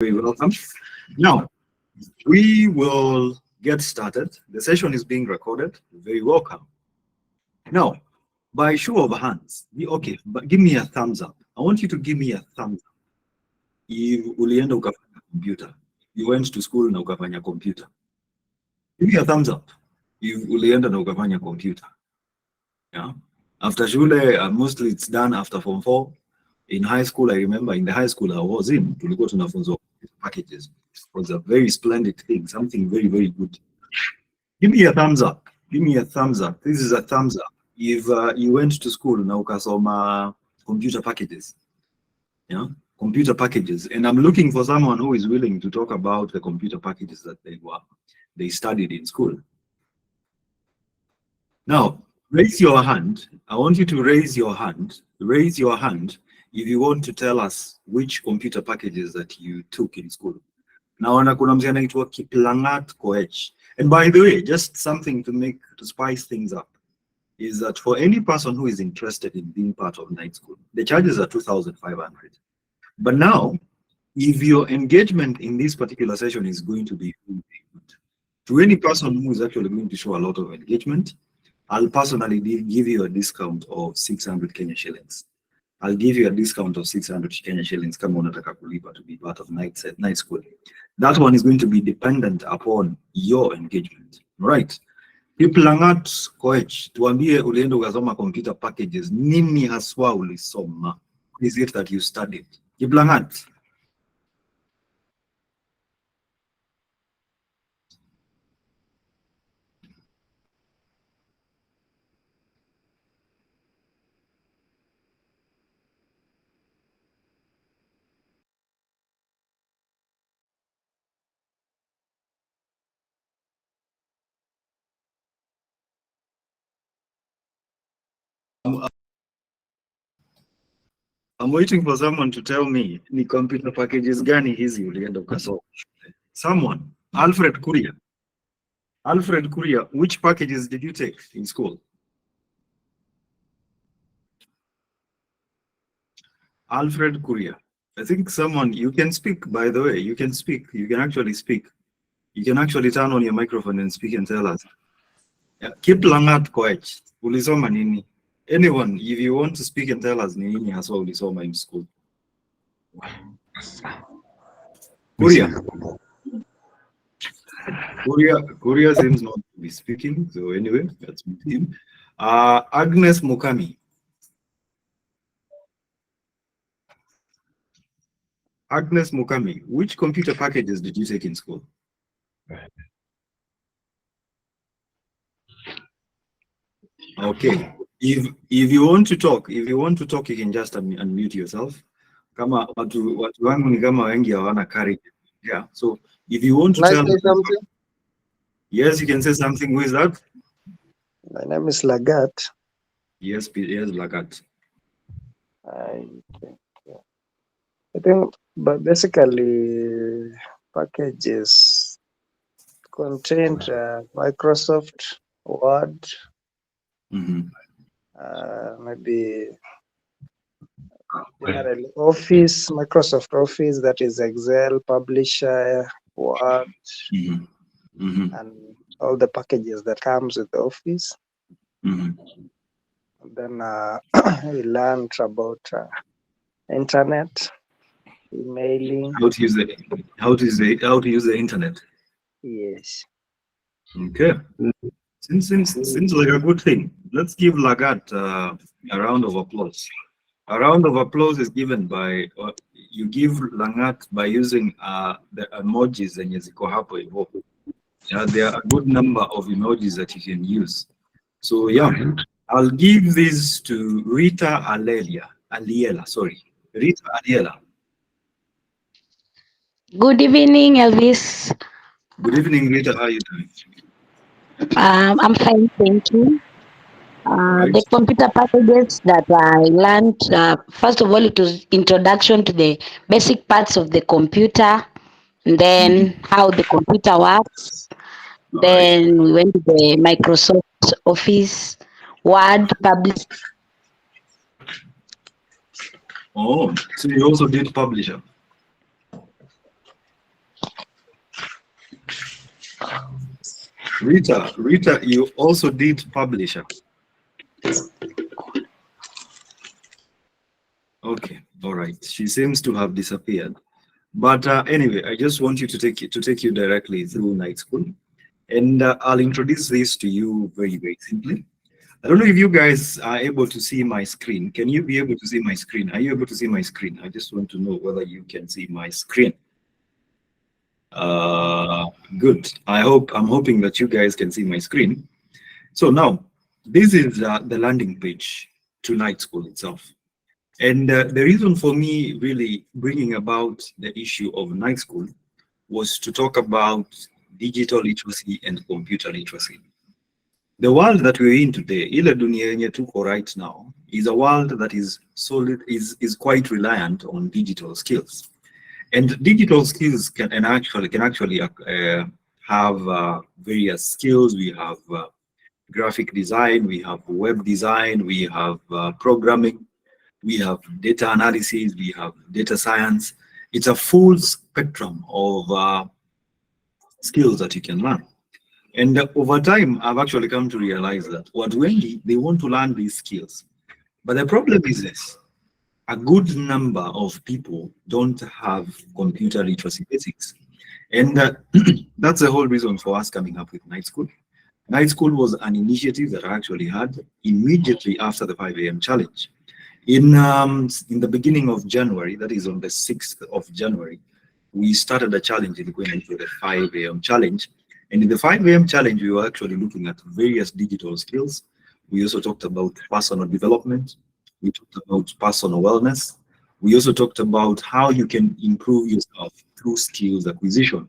Very welcome. Now, we will get started. The session is being recorded. Very welcome. Now, by show of hands, okay, but give me a thumbs up. I want you to give me a thumbs up. If ulienda ukafanya computer, you went to school na ukafanya computer. Give me a thumbs up. If ulienda na ukafanya computer. Yeah. After shule, mostly it's done after Form 4. In high school, I remember in the high school I was in, tulikuwa tunafunzwa packages. It was a very splendid thing, something very, very good. Give me a thumbs up. Give me a thumbs up. This is a thumbs up. If you went to school na ukasoma computer packages. Yeah, computer packages. And I'm looking for someone who is willing to talk about the computer packages that they studied in school. Now, raise your hand. I want you to raise your hand. Raise your hand if you want to tell us which computer packages that you took in school. Naona kuna mzee anaitwa Kiplangat Koech. And by the way, just something to spice things up is that for any person who is interested in being part of night school, the charges are 2,500. But now, if your engagement in this particular session is going to be good, to any person who is actually going to show a lot of engagement, I'll personally give you a discount of 600 Kenya shillings. I'll give you a discount of 600 Kenya shillings kama unataka kulipa to be part of night school. That one is going to be dependent upon your engagement, right? Kiplangat Koech, tuambie ulienda ukasoma computer packages, nini haswa ulisoma? Is it that you studied? Kiplangat. I'm waiting for someone to tell me ni computer packages gani hizi ulienda ukasoma. Someone, Alfred Kuria. Alfred Kuria, which packages did you take in school? Alfred Kuria. I think someone, you can speak, by the way, you can speak. You can actually speak. You can actually turn on your microphone and speak and tell us. Kiplangat Koech, ulisoma nini? Anyone, if you want to speak and tell us nini haswa ulisoma in school. Kuria. Kuria seems not to be speaking, so anyway, that's him. Agnes Mukami. Agnes Mukami, which computer packages did you take in school? Okay. If you want to talk, you can just unmute yourself. Kama watu wangu ni kama wengi hawana courage. Yeah. So if you want to tell something. Yes, you can say something. Who is that? My name is Lagat. Yes, Lagat. I think, but basically, packages contained Microsoft Word, maybe generally Office, Microsoft Office, that is Excel, Publisher, Word, and all the packages that comes with the Office. Then we learned about internet, emailing. How to use the internet. Yes. Okay. Seems like a good thing. Let's give Lagat a round of applause. A round of applause is given by you give Lagat by using the emojis and ziko hapo hivyo. There are a good number of emojis that you can use. So yeah, I'll give this to Rita Aliela, sorry. Rita Aliela. Good evening, Elvis. Good evening, Rita. How are you doing? I'm fine, thank you. Right. The computer packages that I learned, first of all, it was introduction to the basic parts of the computer, and then how the computer works. Then we went to the Microsoft Office, Word, Publish. Oh, so you also did Publisher? Rita, you also did publisher. Okay, all right. She seems to have disappeared. But anyway, I just want you to take you directly through night school, and I'll introduce this to you very, very simply. I don't know if you guys are able to see my screen. Can you be able to see my screen? Are you able to see my screen? I just want to know whether you can see my screen. Uh, Good. I'm hoping that you guys can see my screen. So now, this is the landing page to night school itself. And the reason for me really bringing about the issue of night school was to talk about digital literacy and computer literacy. The world that we're in today, ile dunia yenye tuko right now, is a world that is quite reliant on digital skills. And digital skills can actually have various skills. We have graphic design, we have web design, we have programming, we have data analysis, we have data science. It's a full spectrum of skills that you can learn. And over time, I've actually come to realize that what wengi, they want to learn these skills. But the problem is this: a good number of people don't have computer literacy basics. And that's the whole reason for us coming up with Night School. Night School was an initiative that I actually had immediately after the 5 a.m. challenge. In the beginning of January, that is on the 6th of January, we started a challenge in going into the 5 a.m. challenge. And in the 5 a.m. challenge, we were actually looking at various digital skills. We also talked about personal development. We talked about personal wellness. We also talked about how you can improve yourself through skills acquisition.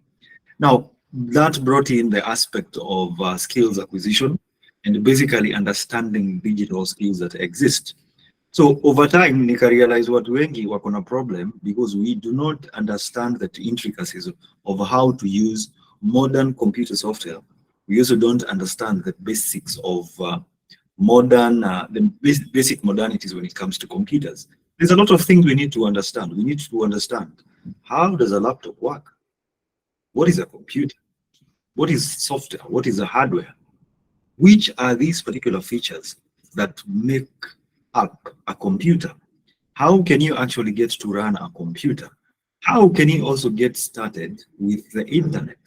Now, that brought in the aspect of skills acquisition and basically understanding digital skills that exist. So over time, nika realize watu wengi wako na problem because we do not understand the intricacies of how to use modern computer software. We also don't understand the basics of basic modernities when it comes to computers. There's a lot of things we need to understand. We need to understand, how does a laptop work? What is a computer? What is software? What is the hardware? Which are these particular features that make up a computer? How can you actually get to run a computer? How can you also get started with the internet?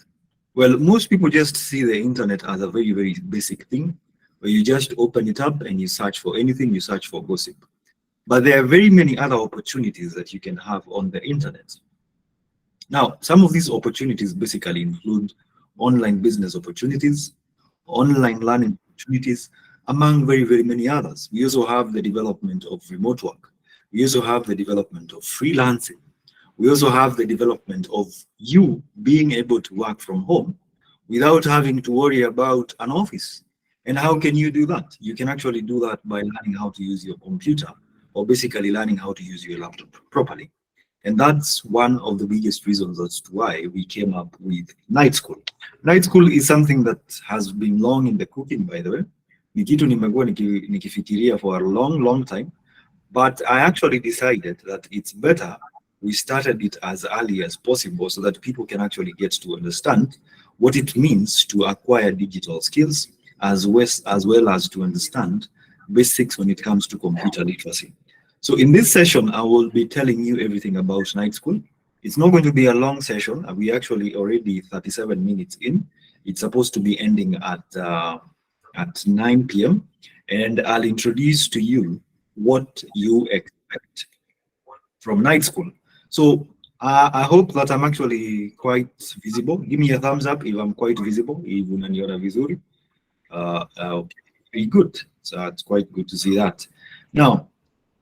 Well, most people just see the internet as a very, very basic thing where you just open it up and you search for anything, you search for gossip. But there are very many other opportunities that you can have on the internet. Now, some of these opportunities basically include online business opportunities, online learning opportunities, among very, very many others. We also have the development of remote work. We also have the development of freelancing. We also have the development of you being able to work from home without having to worry about an office. And how can you do that? You can actually do that by learning how to use your computer, or basically learning how to use your laptop properly. And that's one of the biggest reasons as to why we came up with Night School. Night School is something that has been long in the cooking, by the way. Ni kitu nimekuwa nikifikiria for a long, long time. But I actually decided that it's better we started it as early as possible so that people can actually get to understand what it means to acquire digital skills, as well as to understand basics when it comes to computer literacy. So in this session, I will be telling you everything about Night School. It's not going to be a long session. We actually already 37 minutes in. It's supposed to be ending at 9 p.m. And I'll introduce to you what you expect from Night School. So I hope that I'm actually quite visible. Give me a thumbs up if I'm quite visible, if unaniona vizuri. Okay, very good. So it's quite good to see that. Now,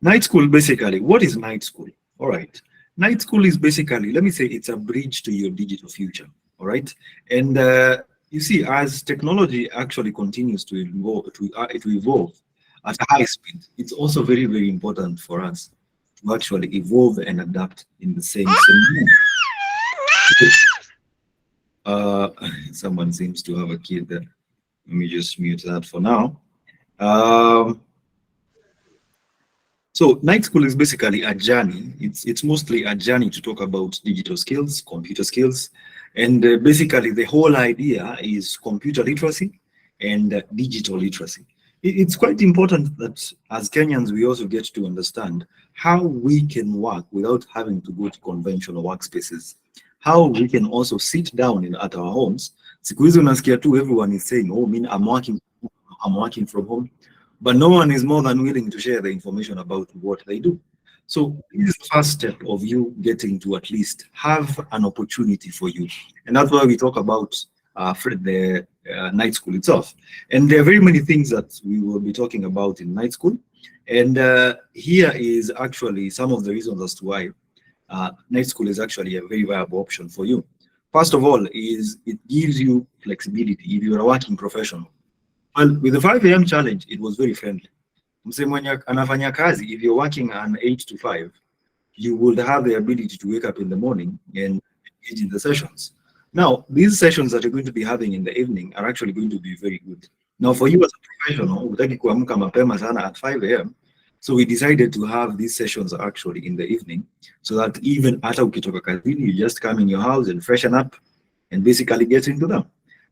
Night School, basically, what is Night School? All right. Night School is basically, let me say, it's a bridge to your digital future. All right. And you see, as technology actually continues to evolve at a high speed, it's also very, very important for us to actually evolve and adapt in the same manner. Someone seems to have a kid there. Let me just mute that for now. So night school is basically a journey. It's mostly a journey to talk about digital skills, computer skills, and basically the whole idea is computer literacy and digital literacy. It's quite important that as Kenyans we also get to understand how we can work without having to go to conventional workspaces. How we can also sit down at our homes. Siku hizi unasikia tu everyone is saying, oh, I'm working from home, but no one is more than willing to share the information about what they do. So this is the first step of you getting to at least have an opportunity for you. And that's why we talk about the night school itself. And there are very many things that we will be talking about in night school. And here is actually some of the reasons as to why night school is actually a very viable option for you. First of all, is it gives you flexibility if you're a working professional. Well, with the 5 a.m. challenge, it was very friendly. Mse mwenye anafanya kazi, if you're working an 8 to 5, you would have the ability to wake up in the morning and engage in the sessions. Now, these sessions that you're going to be having in the evening are actually going to be very good. Now, for you as a professional, hutaki kuamka mapema sana at 5 a.m., so we decided to have these sessions actually in the evening, so that even hata ukitoka kazini, you just come in your house and freshen up and basically get into them.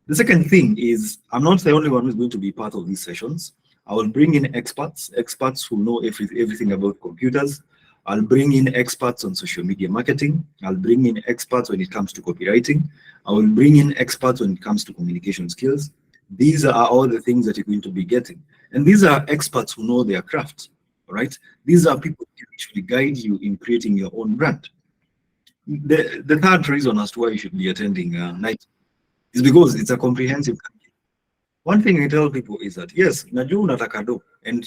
The second thing is, I'm not the only one who's going to be part of these sessions. I will bring in experts who know everything about computers. I'll bring in experts on social media marketing. I'll bring in experts when it comes to copywriting. I will bring in experts when it comes to communication skills. These are all the things that you're going to be getting. And these are experts who know their craft, all right? These are people who can actually guide you in creating your own brand. The third reason as to why you should be attending night is because it's a comprehensive. One thing I tell people is that, yes, najua unataka do, and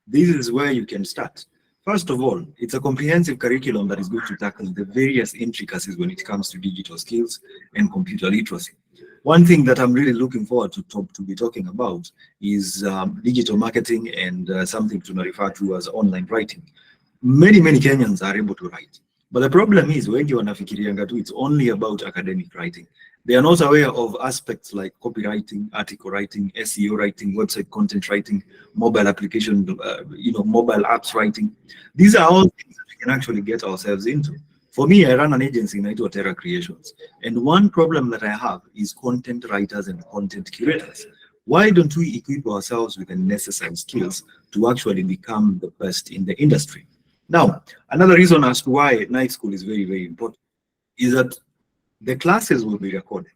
this is where you can start. First of all, it's a comprehensive curriculum that is going to tackle the various intricacies when it comes to digital skills and computer literacy. One thing that I'm really looking forward to be talking about is digital marketing and something to refer to as online writing. Many Kenyans are able to write. But the problem is, when you it's only about academic writing. They are not aware of aspects like copywriting, article writing, SEO writing, website content writing, mobile application, mobile apps writing. These are all things that we can actually get ourselves into. For me, I run an agency in Terra Creations. And one problem that I have is content writers and content curators. Why don't we equip ourselves with the necessary skills to actually become the best in the industry? Now, another reason as to why night school is very, very important is that the classes will be recorded.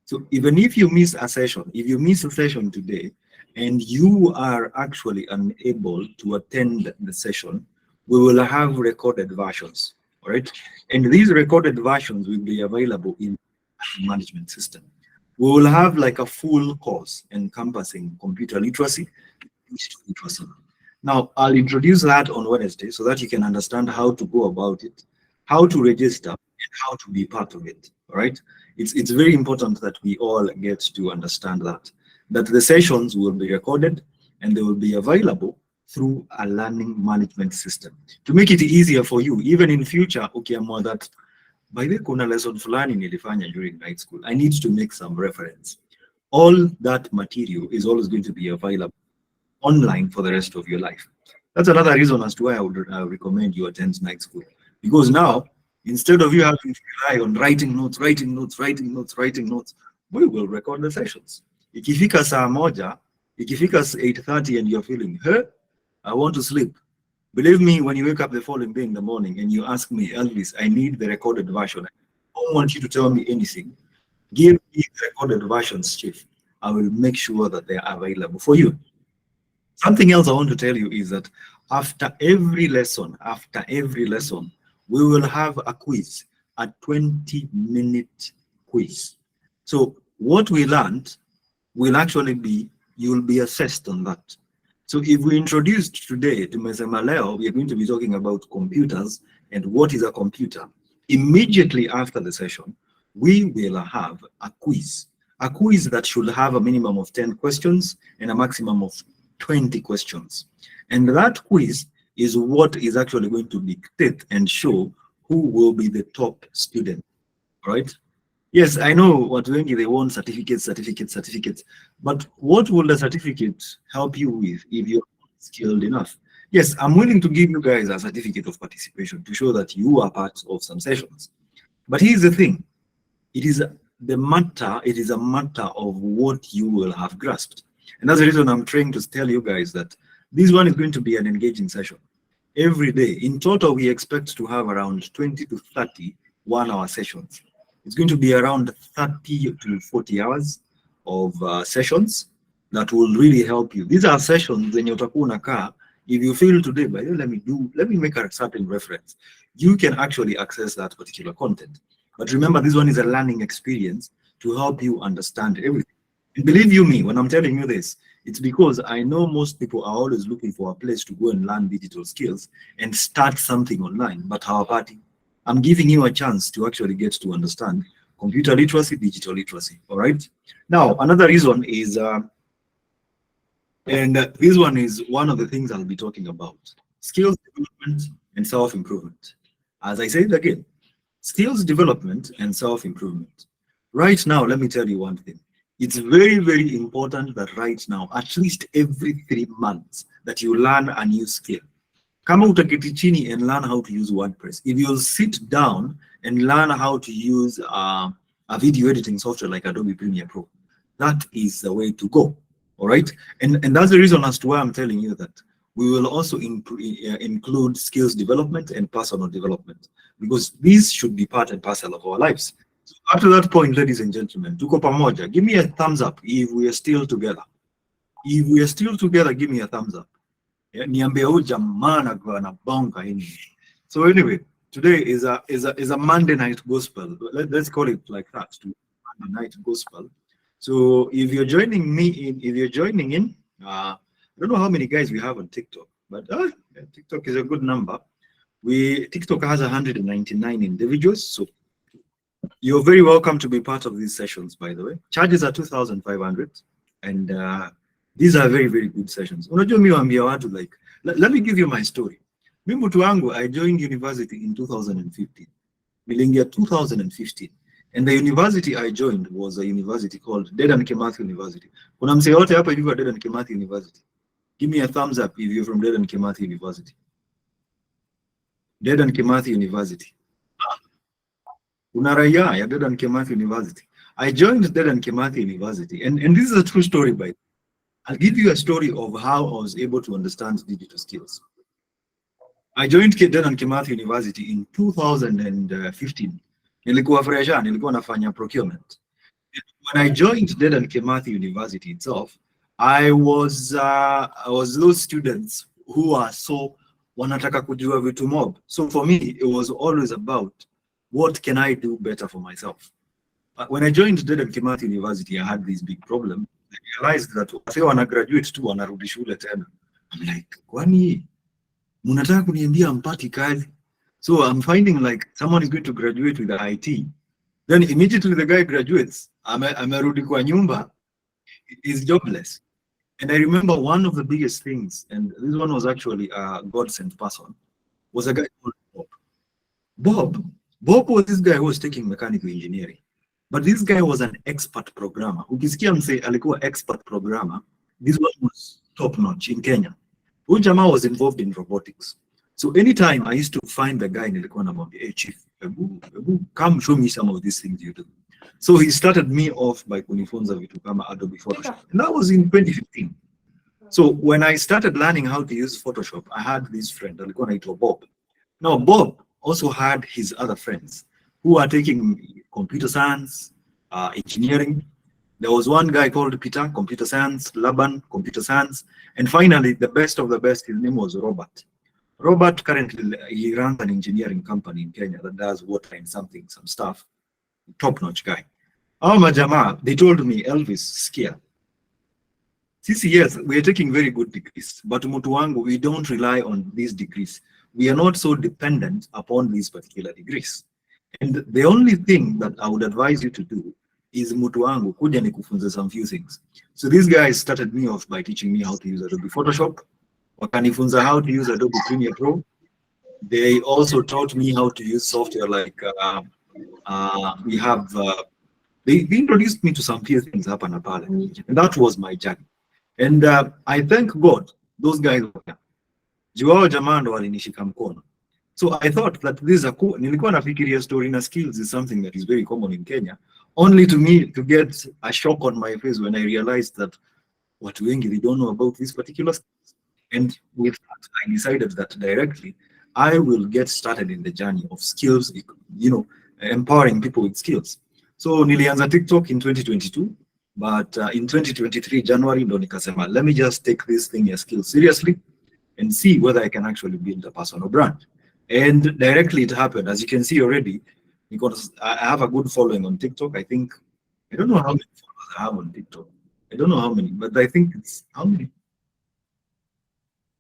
So even if you miss a session, if you miss a session today and you are actually unable to attend the session, we will have recorded versions, all right? And these recorded versions will be available in the management system. We will have like a full course encompassing computer literacy, digital literacy. Now, I'll introduce that on Wednesday so that you can understand how to go about it, how to register, and how to be part of it, all right? It's very important that we all get to understand that the sessions will be recorded and they will be available through a learning management system to make it easier for you, even in future. Ukiamua that, by the kuna lesson fulani nilifanya during night school, I need to make some reference. All that material is always going to be available online for the rest of your life. That's another reason as to why I would recommend you attend night school. Because now, instead of you having to rely on writing notes, we will record the sessions. Ikifika saa moja, ikifika 8:30 and you're feeling, I want to sleep. Believe me, when you wake up the following day in the morning and you ask me, Elvis, I need the recorded version. I don't want you to tell me anything. Give me the recorded versions, Chief. I will make sure that they are available for you. Something else I want to tell you is that after every lesson, we will have a quiz, a 20-minute quiz. So what we learned will actually be, you will be assessed on that. So if we introduced today to Mesema Leo, we are going to be talking about computers and what is a computer. Immediately after the session, we will have a quiz that should have a minimum of 10 questions and a maximum of 20 questions. And that quiz is what is actually going to dictate and show who will be the top student, right? Yes, I know what they want certificates, but what will the certificate help you with if you're skilled enough? Yes, I'm willing to give you guys a certificate of participation to show that you are part of some sessions. But here's the thing. It is a matter of what you will have grasped. And that's the reason I'm trying to tell you guys that this one is going to be an engaging session. Every day, in total, we expect to have around 20 to 30 1-hour sessions. It's going to be around 30 to 40 hours of sessions that will really help you. These are sessions when you're car. If you feel today, but let me make a certain reference. You can actually access that particular content. But remember, this one is a learning experience to help you understand everything. And believe you me, when I'm telling you this, it's because I know most people are always looking for a place to go and learn digital skills and start something online. But our party, I'm giving you a chance to actually get to understand computer literacy, digital literacy. All right. Now, another reason is, this one is one of the things I'll be talking about: skills development and self-improvement. As I said again, skills development and self-improvement. Right now, let me tell you one thing. It's very, very important that right now, at least every 3 months, that you learn a new skill. Kama utaketi chini and learn how to use WordPress. If you'll sit down and learn how to use a video editing software like Adobe Premiere Pro, that is the way to go. All right. And that's the reason as to why I'm telling you that we will also include skills development and personal development, because these should be part and parcel of our lives. So up to that point, ladies and gentlemen, tuko pamoja. Give me a thumbs up if we are still together. If we are still together, give me a thumbs up. Niambie huyu jamaa anabonga ini. So anyway, today is a Monday night gospel. Let's call it like that, Monday night gospel. So if you're joining in, I don't know how many guys we have on TikTok, but TikTok is a good number. TikTok has 199 individuals, so you're very welcome to be part of these sessions, by the way. Charges are 2,500, and these are very, very good sessions. Unajua mimi waambia watu, like, let me give you my story. Mimi mtu wangu, I joined university in 2015. Niliingia 2015. And the university I joined was a university called Dedan Kimathi University. Kuna msee yote hapa hivi wa Dedan Kimathi University? Give me a thumbs up if you're from Dedan Kimathi University. Dedan Kimathi University. Una raia ya Dedan Kimathi University. I joined Dedan Kimathi University, and this is a true story, by I'll give you a story of how I was able to understand digital skills. I joined Dedan Kimathi University in 2015. Nilikuwa fresha, nilikuwa nafanya procurement. When I joined Dedan Kimathi University itself, I was those students who are so wanataka kujua vitu mob. So for me, it was always about what can I do better for myself. When I joined Dedan Kimathi University, I had this big problem. I realized that wase wana graduate tu wanarudi shule tena. I'm like, kwani munataka kuniambia mpati kazi? So I'm finding like someone is going to graduate with the IT. Then immediately the guy graduates, amerudi kwa nyumba, is jobless. And I remember one of the biggest things, and this one was actually a God-sent person, was a guy called Bob. Bob was this guy who was taking mechanical engineering. But this guy was an expert programmer. Ukisikia mse alikuwa expert programmer, this one was top notch in Kenya. Huyu jamaa was involved in robotics. So anytime I used to find the guy, nilikuwa namwambia, hey chief, come show me some of these things you do. So he started me off by kunifunza vitu kama Adobe Photoshop. And that was in 2015. So when I started learning how to use Photoshop, I had this friend, alikuwa anaitwa Bob. Now Bob also had his other friends who are taking computer science, engineering. There was one guy called Peter, computer science, Laban, computer science. And finally, the best of the best, his name was Robert. Robert currently, he runs an engineering company in Kenya that does water and some stuff. Top-notch guy. Majama, they told me, Elvis, skia. Yes, we are taking very good degrees, but mutu wangu, we don't rely on these degrees. We are not so dependent upon these particular degrees. And the only thing that I would advise you to do is mutu wangu, kuja nikufunze some few things. So these guys started me off by teaching me how to use Adobe Photoshop. Wakanifunza how to use Adobe Premiere Pro. They also taught me how to use software like they introduced me to some few things hapa na pale, and that was my journey. And I thank God those guys were there. Juu wao jamaa ndo walinishika mkono. So I thought that this is a cool, nilikuwa nafikiria story na skills is something that is very common in Kenya, only to me to get a shock on my face when I realized that watu wengi they don't know about this particular skills. And with that, I decided that directly I will get started in the journey of skills, you know, empowering people with skills. So nilianza TikTok in 2022, but in 2023 January ndo nikasema let me just take this thing as skills seriously and see whether I can actually build a personal brand. And directly it happened. As you can see already, because I have a good following on TikTok. I think, I don't know how many followers I have on TikTok. I don't know how many, but I think it's how many?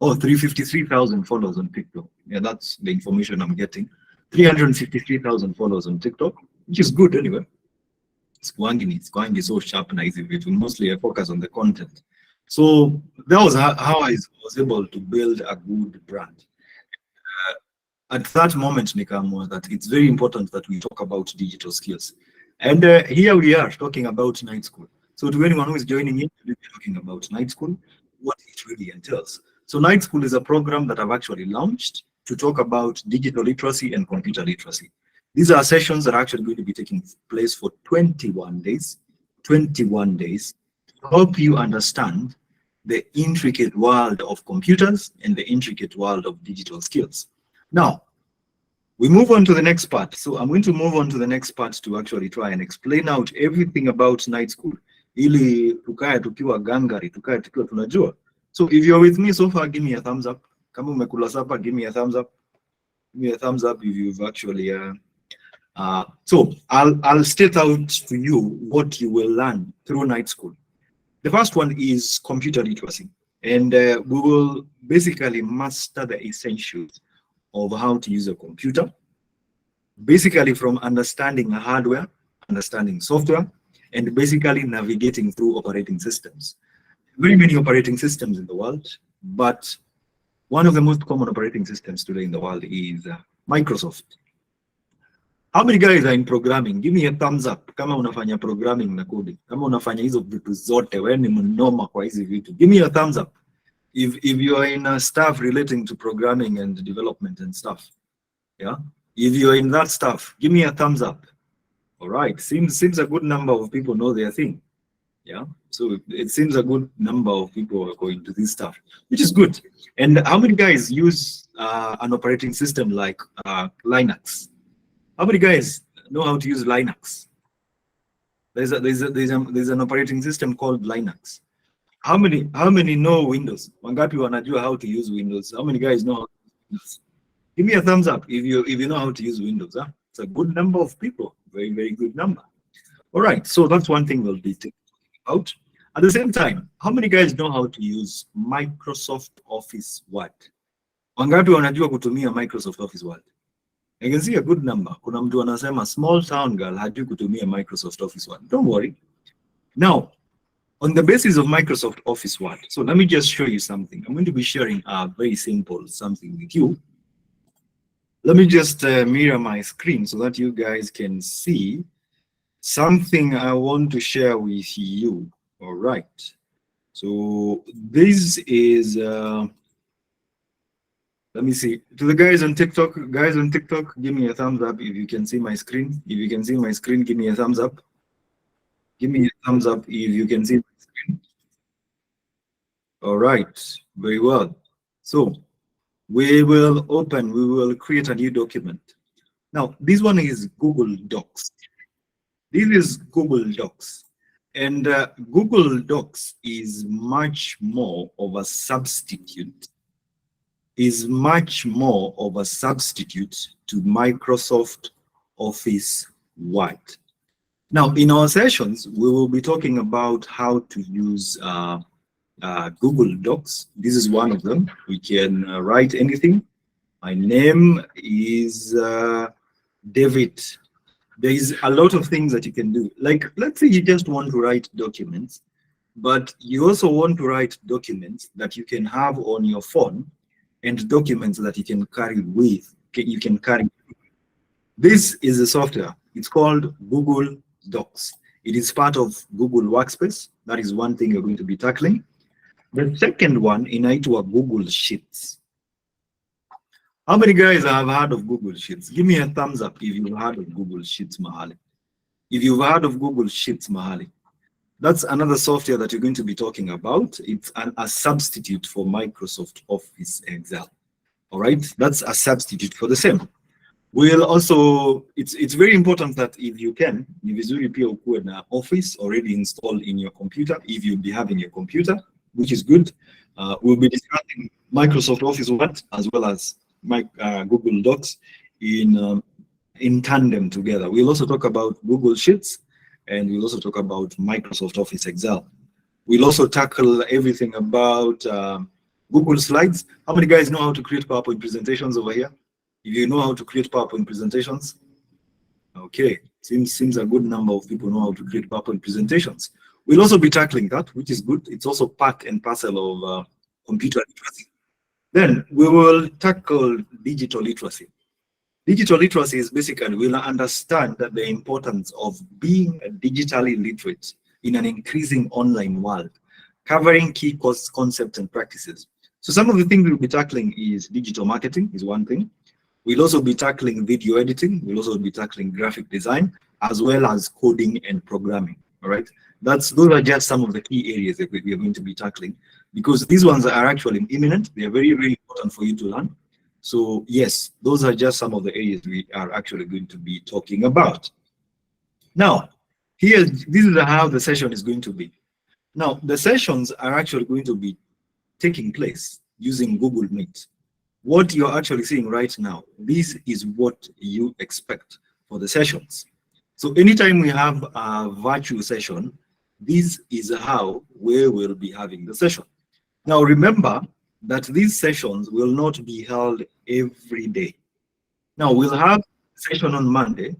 Oh, 353,000 followers on TikTok. Yeah, that's the information I'm getting. 353,000 followers on TikTok, which is good anyway. It's going so sharp and easy. Mostly I focus on the content. So that was how I was able to build a good brand. At that moment, nikaamua that it's very important that we talk about digital skills. And here we are talking about night school. So to anyone who is joining in, we're talking about night school, what it really entails. So night school is a program that I've actually launched to talk about digital literacy and computer literacy. These are sessions that are actually going to be taking place for 21 days, to help you understand the intricate world of computers and the intricate world of digital skills. Now, we move on to the next part. So I'm going to move on to the next part to actually try and explain out everything about night school. Ili tukae tukiwa gangari, tukae tukiwa tunajua. So if you're with me so far, give me a thumbs up. Kama umekula sapa, give me a thumbs up. Give me a thumbs up if you've actually so I'll state out to you what you will learn through night school. The first one is computer literacy, and we will basically master the essentials of how to use a computer, basically from understanding hardware, understanding software, and basically navigating through operating systems. Very many operating systems in the world, but one of the most common operating systems today in the world is Microsoft. How many guys are in programming? Give me a thumbs up kama unafanya programming na coding. Kama unafanya hizo vitu zote, wewe ni mnoma kwa hizi vitu. Give me a thumbs up if you are in stuff relating to programming and development and stuff. Yeah, if you're in that stuff, give me a thumbs up. All right, seems a good number of people know their thing. Yeah, so it seems a good number of people are going to this stuff, which is good. And how many guys use an operating system like Linux? How many guys know how to use Linux? There's an operating system called Linux. How many know Windows? Wangapi wanajua how to use Windows? How many guys know how to use Windows? Give me a thumbs up if you know how to use Windows. Huh? It's a good number of people. Very, very good number. All right, so that's one thing we'll be talking about. At the same time, how many guys know how to use Microsoft Office Word? Wangapi wanajua kutumia Microsoft Office Word? I can see a good number. Kuna mtu anasema small town girl hajui kutumia Microsoft Office Word. Don't worry. Now, on the basis of Microsoft Office Word, so let me just show you something. I'm going to be sharing a very simple something with you. Let me just mirror my screen so that you guys can see something I want to share with you. All right. So this is, let me see. To the guys on TikTok, give me a thumbs up if you can see my screen. If you can see my screen, give me a thumbs up. Give me a thumbs up if you can see my screen. All right, very well. So we will create a new document. Now, this one is Google Docs. This is Google Docs. And Google Docs is much more of a substitute, to Microsoft Office Word. Now, in our sessions, we will be talking about how to use Google Docs. This is one of them. We can write anything. My name is David. There is a lot of things that you can do. Like, let's say you just want to write documents, but you also want to write documents that you can have on your phone and documents that you can carry with. This is a software. It's called Google Docs. It is part of Google Workspace. That is one thing you're going to be tackling. The second one inaitwa Google Sheets. How many guys have heard of Google Sheets? Give me a thumbs up if you've heard of Google Sheets, Mahali. If you've heard of Google Sheets, Mahali. That's another software that you're going to be talking about. It's a substitute for Microsoft Office Excel. All right, that's a substitute for the same. We'll also, it's very important that if you can, ni vizuri pia ukuwe na Office already installed in your computer, if you'll be having your computer, which is good. We'll be discussing Microsoft Office Word as well as Google Docs in tandem together. We'll also talk about Google Sheets, and we'll also talk about Microsoft Office Excel. We'll also tackle everything about Google Slides. How many guys know how to create PowerPoint presentations over here? If you know how to create PowerPoint presentations, okay, seems a good number of people know how to create PowerPoint presentations. We'll also be tackling that, which is good. It's also part and parcel of computer literacy. Then we will tackle digital literacy. Digital literacy is basically we'll understand that the importance of being digitally literate in an increasing online world, covering key concepts and practices. So some of the things we'll be tackling is digital marketing is one thing. We'll also be tackling video editing. We'll also be tackling graphic design, as well as coding and programming. All right. Those are just some of the key areas that we are going to be tackling, because these ones are actually imminent. They are very, very important for you to learn. So yes, those are just some of the areas we are actually going to be talking about. Now, here, this is how the session is going to be. Now, the sessions are actually going to be taking place using Google Meet. What you're actually seeing right now, this is what you expect for the sessions. So anytime we have a virtual session, this is how we will be having the session. Now remember that these sessions will not be held every day. Now we'll have a session on Monday,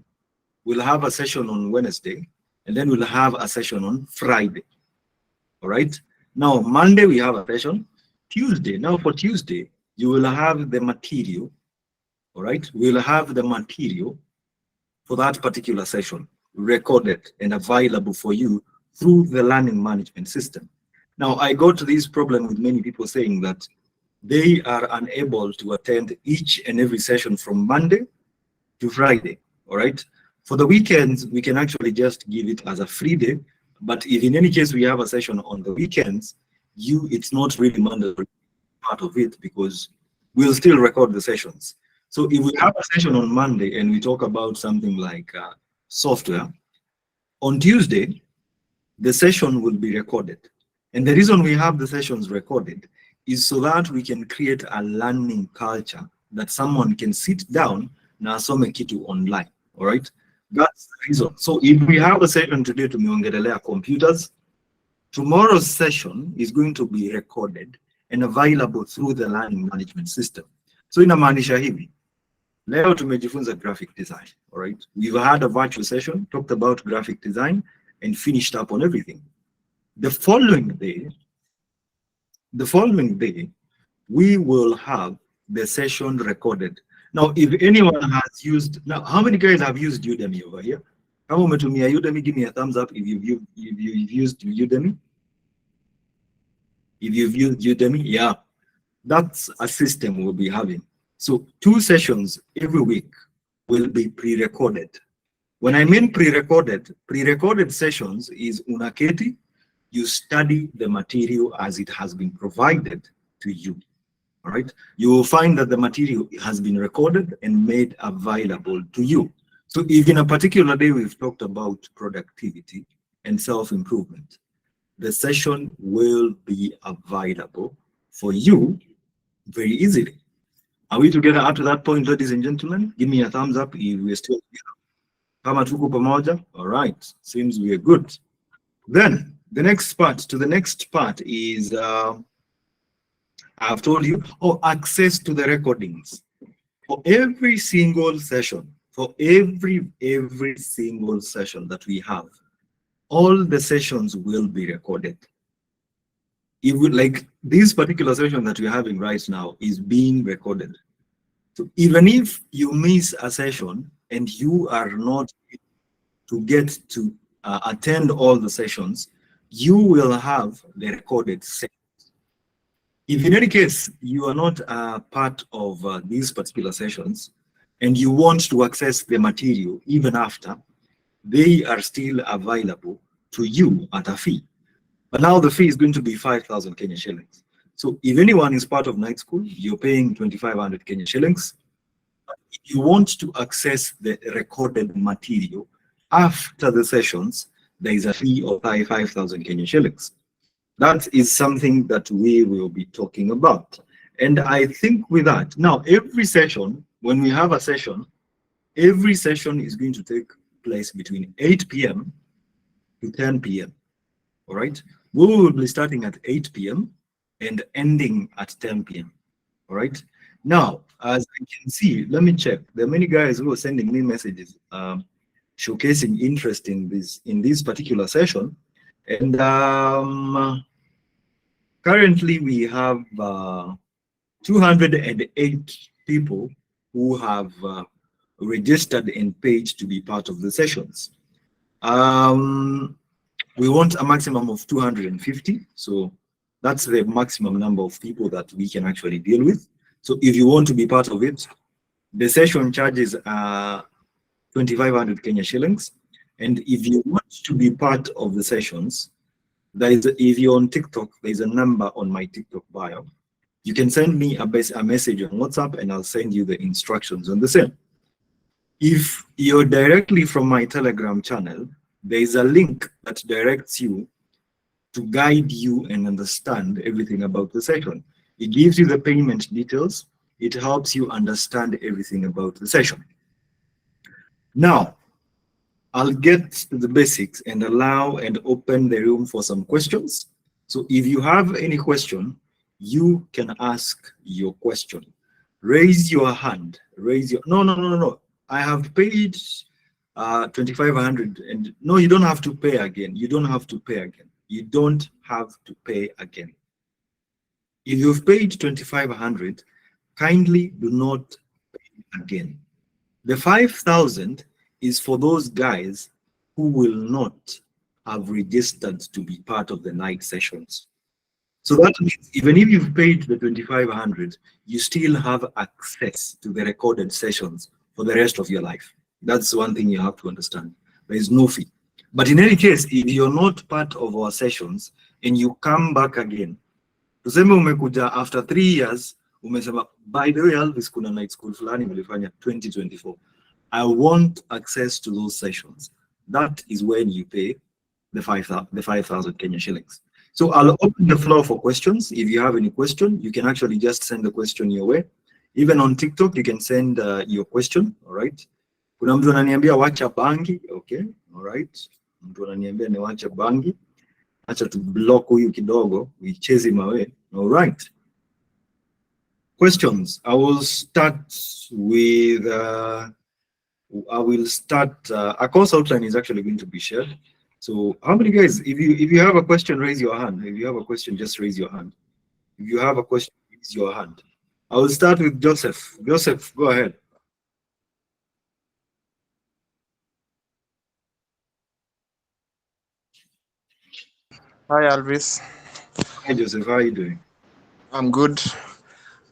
we'll have a session on Wednesday, and then we'll have a session on Friday. All right. Now Monday we have a session. Tuesday, now for Tuesday, you will have the material. All right. We'll have the material for that particular session recorded and available for you through the learning management system. Now, I got this problem with many people saying that they are unable to attend each and every session from Monday to Friday. All right. For the weekends, we can actually just give it as a free day. But if in any case we have a session on the weekends, it's not really mandatory part of it, because we'll still record the sessions. So if we have a session on Monday and we talk about something like software, on Tuesday, the session will be recorded. And the reason we have the sessions recorded is so that we can create a learning culture that someone can sit down na asome kitu online. All right, that's the reason. So if we have a session today to tumeongelelea computers, tomorrow's session is going to be recorded and available through the learning management system. So inamaanisha hivi, leo tumejifunza graphic design. All right, we've had a virtual session, talked about graphic design, and finished up on everything. The following day, we will have the session recorded. Now, if anyone has used, now, how many guys have used Udemy over here? Kama umetumia Udemy, give me a thumbs up if you've used Udemy. If you've used Udemy, yeah, that's a system we'll be having. So 2 sessions every week will be pre-recorded. When I mean pre-recorded sessions is unaketi, you study the material as it has been provided to you. All right, you will find that the material has been recorded and made available to you. So if in a particular day we've talked about productivity and self-improvement, the session will be available for you very easily. Are we together up to that point, ladies and gentlemen? Give me a thumbs up if we're still together. Kama tuko pamoja? All right, seems we are good. Then the next part is I've told you, access to the recordings for every single session, for every single session that we have. All the sessions will be recorded. It would, like this particular session that we're having right now is being recorded. So even if you miss a session and you are not to get to attend all the sessions, you will have the recorded sessions. If in any case you are not a part of these particular sessions and you want to access the material even after, they are still available to you at a fee. But now the fee is going to be 5,000 Kenya shillings. So if anyone is part of night school, you're paying 2,500 Kenya shillings. If you want to access the recorded material after the sessions, there is a fee of 5,000 Kenya shillings. That is something that we will be talking about. And I think with that, now every session, when we have a session, every session is going to take place between 8 p.m. to 10 p.m. All right. We will be starting at 8 p.m. and ending at 10 p.m. All right. Now, as I can see, let me check. There are many guys who are sending me messages showcasing interest in this particular session. And currently we have 208 people who have registered and paid to be part of the sessions. We want a maximum of 250. So that's the maximum number of people that we can actually deal with. So if you want to be part of it, the session charges are 2,500 Kenya shillings. And if you want to be part of the sessions, if you're on TikTok, there's a number on my TikTok bio. You can send me a message on WhatsApp and I'll send you the instructions on the same. If you're directly from my Telegram channel, there is a link that directs you to guide you and understand everything about the session. It gives you the payment details. It helps you understand everything about the session. Now, I'll get to the basics and allow and open the room for some questions. So if you have any question, you can ask your question. Raise your hand. No. I have paid 2,500 and no, you don't have to pay again. You don't have to pay again. You don't have to pay again. If you've paid 2,500, kindly do not pay again. The 5,000 is for those guys who will not have registered to be part of the night sessions. So that means even if you've paid the 2,500, you still have access to the recorded sessions for the rest of your life. That's one thing you have to understand. There is no fee. But in any case, if you're not part of our sessions and you come back again, tuseme umekuja after 3 years, umesema, by the way, Alvis, kuna night school fulani nilifanya 2024. I want access to those sessions. That is when you pay the 5,000 Kenya shillings. So I'll open the floor for questions. If you have any question, you can actually just send the question your way. Even on TikTok, you can send your question, all right? Kuna mtu ananiambia wacha bangi, okay, all right. Mtu ananiambia ni wacha bangi. Acha tu block huyu kidogo, we chase him away, all right. Questions. I will start with, a course outline is actually going to be shared. So how many guys, if you have a question, raise your hand. If you have a question, just raise your hand. If you have a question, raise your hand. I will start with Joseph. Joseph, go ahead. Hi, Alvis. Hi, Joseph. How are you doing? I'm good.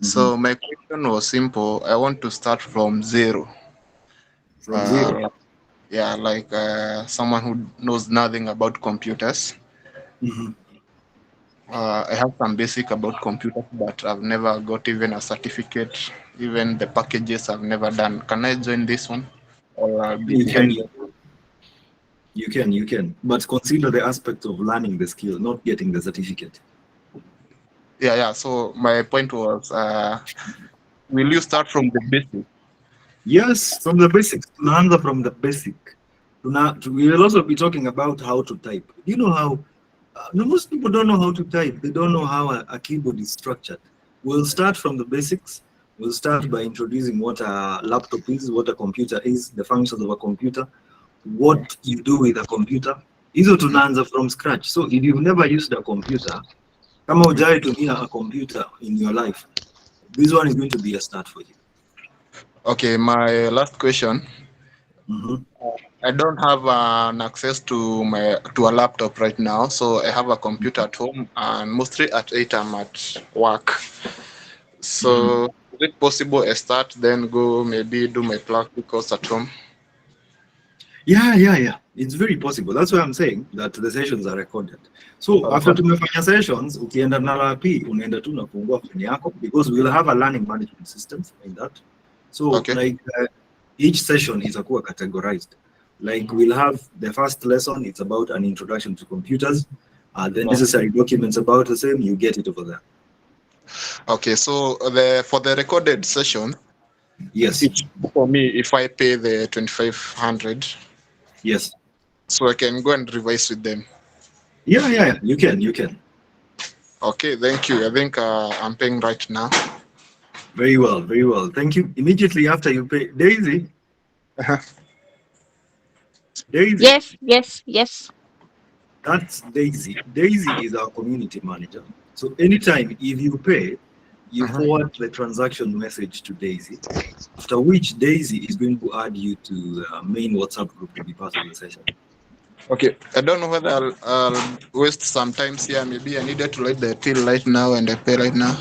So my question was simple. I want to start from zero. From zero? Yeah, like someone who knows nothing about computers. I have some basic about computers, but I've never got even a certificate. Even the packages I've never done. Can I join this one? Or I'll be You can. But consider the aspect of learning the skill, not getting the certificate. Yeah. So my point was, will you start from the basic? Yes, from the basics. Tunaanza from the basic. We will also be talking about how to type. You know how, most people don't know how to type. They don't know how a keyboard is structured. We'll start from the basics. We'll start by introducing what a laptop is, what a computer is, the functions of a computer, what you do with a computer. Hizo tunaanza from scratch. So if you've never used a computer, kama hujai tumia a computer in your life, this one is going to be a start for you. Okay, my last question. I don't have an access to a laptop right now, so I have a computer at home, and mostly at 8 I'm at work. So is it possible I start then go maybe do my practicals at home? Yeah. It's very possible. That's why I'm saying that the sessions are recorded. So after tumefanya sessions, ukienda na RP, unaenda tu nafungua phone yako, because we'll have a learning management system in that. So Okay. like each session is akuwa categorized. Like we'll have the first lesson, it's about an introduction to computers. The necessary documents about the same, you get it over there. Okay, so for the recorded session, yes, for me, if I pay the 2,500, yes, so I can go and revise with them. Yeah, you can. Okay, thank you. I think I'm paying right now. Very well. Thank you. Immediately after you pay, Daisy. Daisy. Yes. That's Daisy. Daisy is our community manager. So anytime if you pay, you forward the transaction message to Daisy, after which Daisy is going to add you to the main WhatsApp group to be part of the session. Okay, I don't know whether I'll waste some time here. Maybe I needed to light the till right now and I pay right now.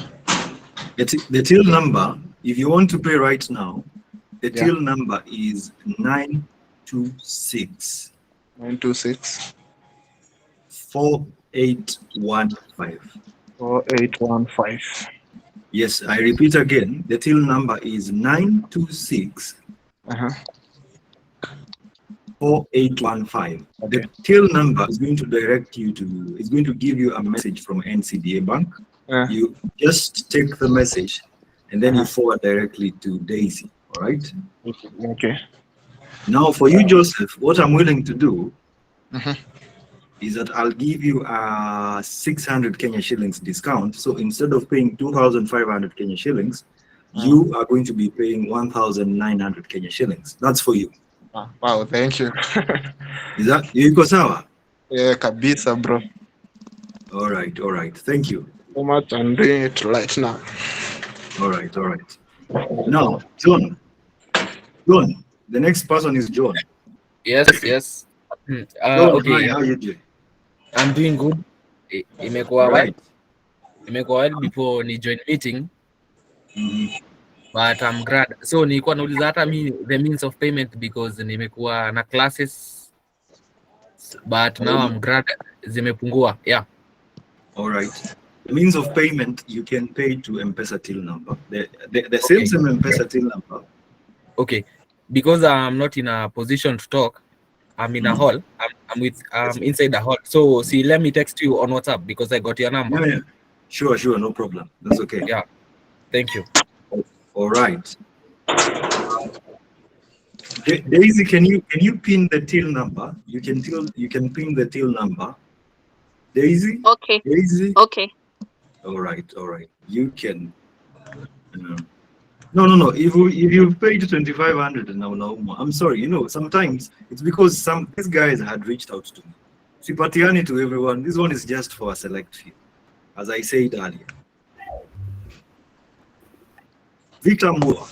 The till number, if you want to pay right now, the till number is 926. 926. 4815. 4815. Yes, I repeat again. The till number is 926. 4815. Okay. The till number is going to direct you to, it's going to give you a message from NCDA Bank. You just take the message and then you forward directly to Daisy. All right? Okay. Now for you, Joseph, what I'm willing to do is that I'll give you a 600 Kenya shillings discount. So instead of paying 2,500 Kenya shillings, you are going to be paying 1,900 Kenya shillings. That's for you. Wow, thank you. Is that you sawa? Yeah, kabisa, bro. All right. Thank you so much. I'm doing it right now. All right. Now, John, the next person is John. Yes. John, Okay. hi, how you doing? I'm doing good. Imekuwa while before ni join meeting. But I'm glad. So nilikuwa nauliza hata mimi the means of payment because nimekuwa na classes. But now I'm glad zimepungua. Yeah. All right. The means of payment, you can pay to M-Pesa till number. The same M-Pesa till number. Okay. Because I'm not in a position to talk, I'm in a hall. I'm inside the hall. So see, let me text you on WhatsApp because I got your number. Yeah. Sure, no problem. That's okay. Yeah. Thank you. All right. Daisy, can you pin the till number? You can pin the till number. Daisy? Okay. Daisy? Okay. All right. You can. No. If you paid 2,500 now, I'm sorry. Sometimes it's because these guys had reached out to me. Sipatiani to everyone. This one is just for a select few, as I said earlier. Victor Moore.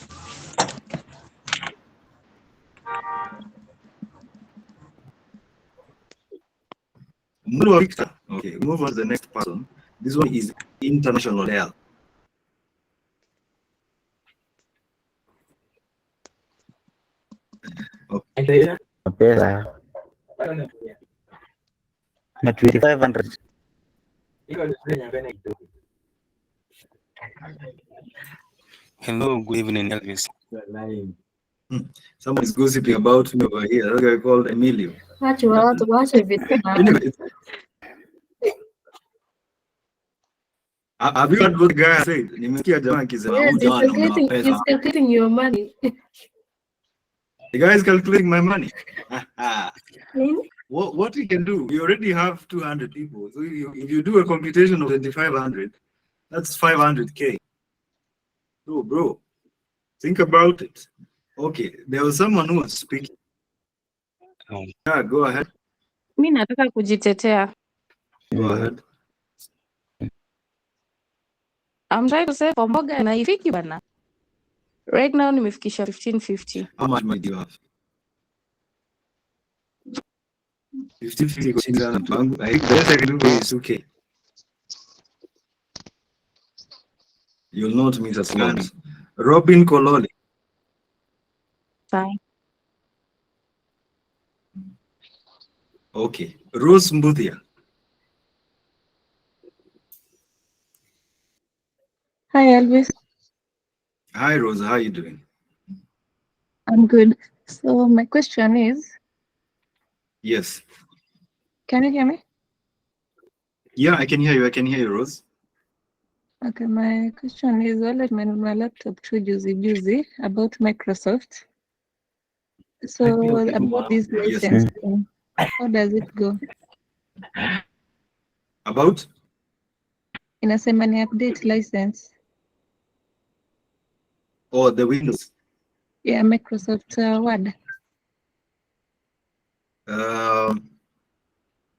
Victor. Okay, move on to the next person. This one is International L. Okay. Na 2,500. Hello, good evening, Elvis. Someone is gossiping about me over here. That guy called Emilio. Have you heard what the guy said? Yes, he's calculating your money. The guy is calculating my money. What he can do? We already have 200 people. So if you do a computation of 2,500, that's 500K. So, bro, think about it. Okay, there was someone who was speaking. Yeah, go ahead. Mi nataka kujitetea. Go ahead. I'm trying to say for mboga na ifiki bana. Right now nimefikisha 1550. How much money do you have? 50-50 kushinda mpango. I think the best I can do is 2K. You'll not miss a slot. Robin Kololi. Fine. Okay. Rose Mbuthia. Hi, Elvis. Hi, Rose. How are you doing? I'm good. So my question is, Yes. can you hear me? Yeah, I can hear you. I can hear you, Rose. Okay, my question is, always my laptop too juicy about Microsoft. So about this Yes. licensing, how does it go? About? Inasema ni update license. Oh, the Windows. Yeah, Microsoft Word.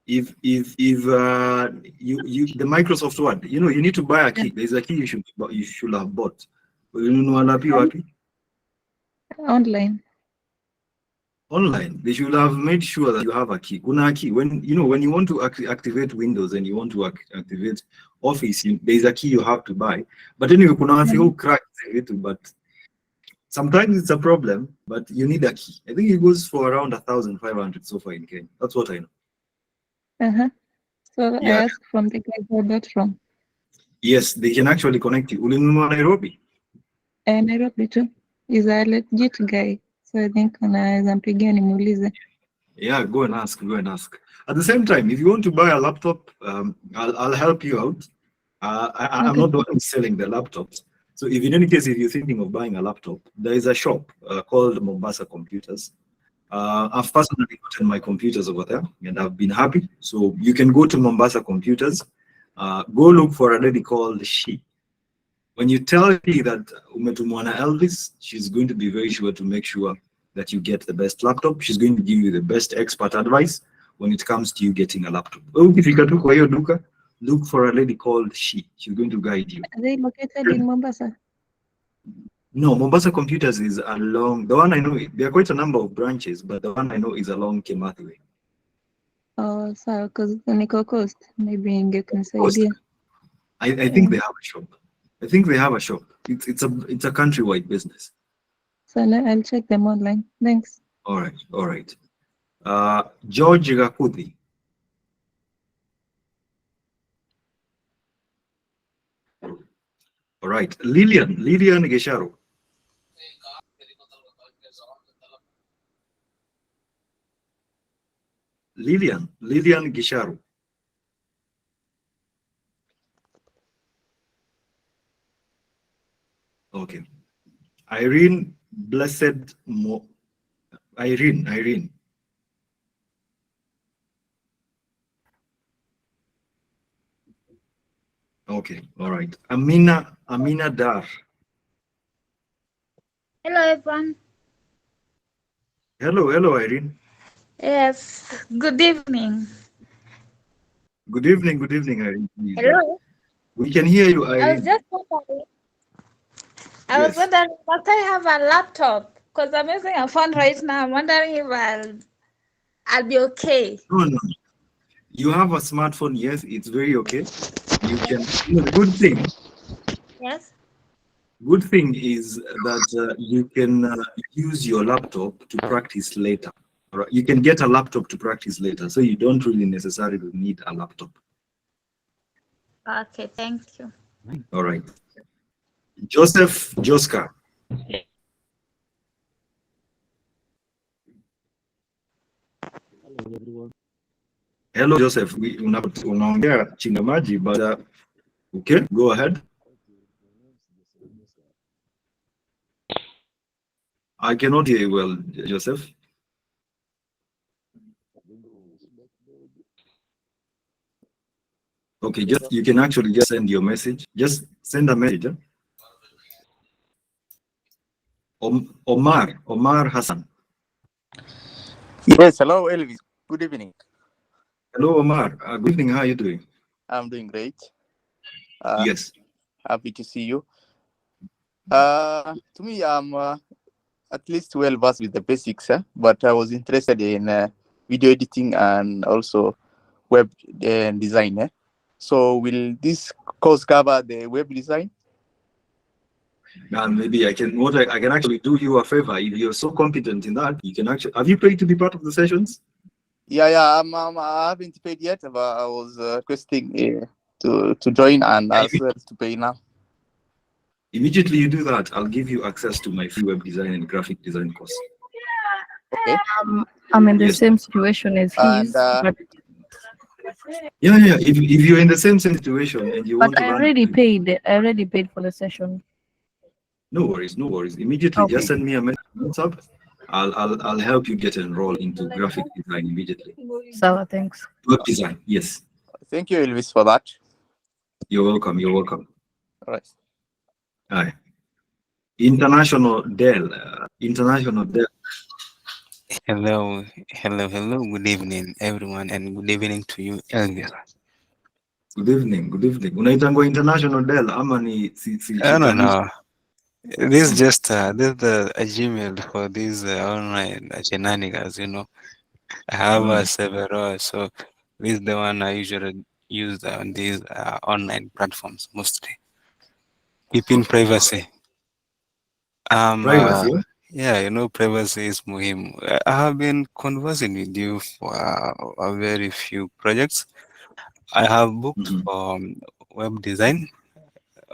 If you the Microsoft Word, you know, you need to buy a key. There's a key you should have bought. Online. Online. They should have made sure that you have a key. Kuna key. When you want to activate Windows and you want to activate Office, there's a key you have to buy. But anyway, kuna who crack it, but sometimes it's a problem. But you need a key. I think it goes for around 1,500 so far in Kenya. That's what I know. So Yeah. I asked from the guy who bought from. Yes, they can actually connect you. Ulinunua Nairobi? Nairobi too. He's a legit guy. So I think anaweza mpigia nimuulize. Yeah, go and ask. At the same time, if you want to buy a laptop, I'll help you out. I'm not the one who's selling the laptops. So if in any case, if you're thinking of buying a laptop, there is a shop called Mombasa Computers. I've personally gotten my computers over there and I've been happy. So you can go to Mombasa Computers, go look for a lady called She. When you tell her that umetumwana Elvis, she's going to be very sure to make sure that you get the best laptop. She's going to give you the best expert advice when it comes to you getting a laptop. Look for a lady called She. She's going to guide you. Are they located in Mombasa? No, Mombasa Computers is along, the one I know, there are quite a number of branches, but the one I know is along Kimathi Way. Oh, sawa, because niko coast. Maybe ingekunisaidia. I think they have a shop. I think they have a shop. It's a countrywide business. So I'll check them online. Thanks. All right. George Gakuthi. All right. Lilian Gesharo. Lilian Gesharo. Okay. Irene Blessed Irene. Okay, all right. Amina Dar. Hello, everyone. Hello, Irene. Yes, good evening. Good evening, Irene. Please. Hello. We can hear you, Irene. I was just wondering. I was wondering, must I have a laptop? Because I'm using a phone right now. I'm wondering if I'll be okay. No. You have a smartphone, yes, it's very okay. You can, the good thing. Yes. Good thing is that you can use your laptop to practice later. Right? You can get a laptop to practice later, so you don't really necessarily need a laptop. Okay, thank you. All right. Joseph Joska. Hello, everyone. Hello, Joseph. Unaongea chingamaji, but okay, go ahead. I cannot hear you well, Joseph. Okay, you can actually just send your message. Just send a message. Omar Hassan. Yes, hello, Elvis. Good evening. Hello, Omar. Good evening. How are you doing? I'm doing great. Yes. Happy to see you. To me, I'm at least well versed with the basics, but I was interested in video editing and also web design. So will this course cover the web design? Now maybe I can actually do you a favor. If you're so competent in that, you can actually, have you paid to be part of the sessions? Yeah, I haven't paid yet, but I was requesting to join and as well to pay now. Immediately you do that, I'll give you access to my free web design and graphic design course. Okay. I'm in the Yes. same situation as And, his, but Yeah. If you're in the same situation and you want to I run, already paid. I already paid for the session. no worries. Immediately, Okay. just send me a message on WhatsApp. I'll help you get enrolled into graphic design immediately. So thanks. Web design, yes. Thank you, Elvis, for that. You're welcome. All right. Hi. International Dell. Hello. Good evening, everyone, and good evening to you, Elvis. Good evening. Unaitangwa International Dell ama ni No. This is just this the a Gmail for these online shenanigans. I have several, so this is the one I usually use on these online platforms mostly. Keeping privacy. Privacy, yeah? Yeah, privacy is muhimu. I have been conversing with you for a very few projects. I have booked for web design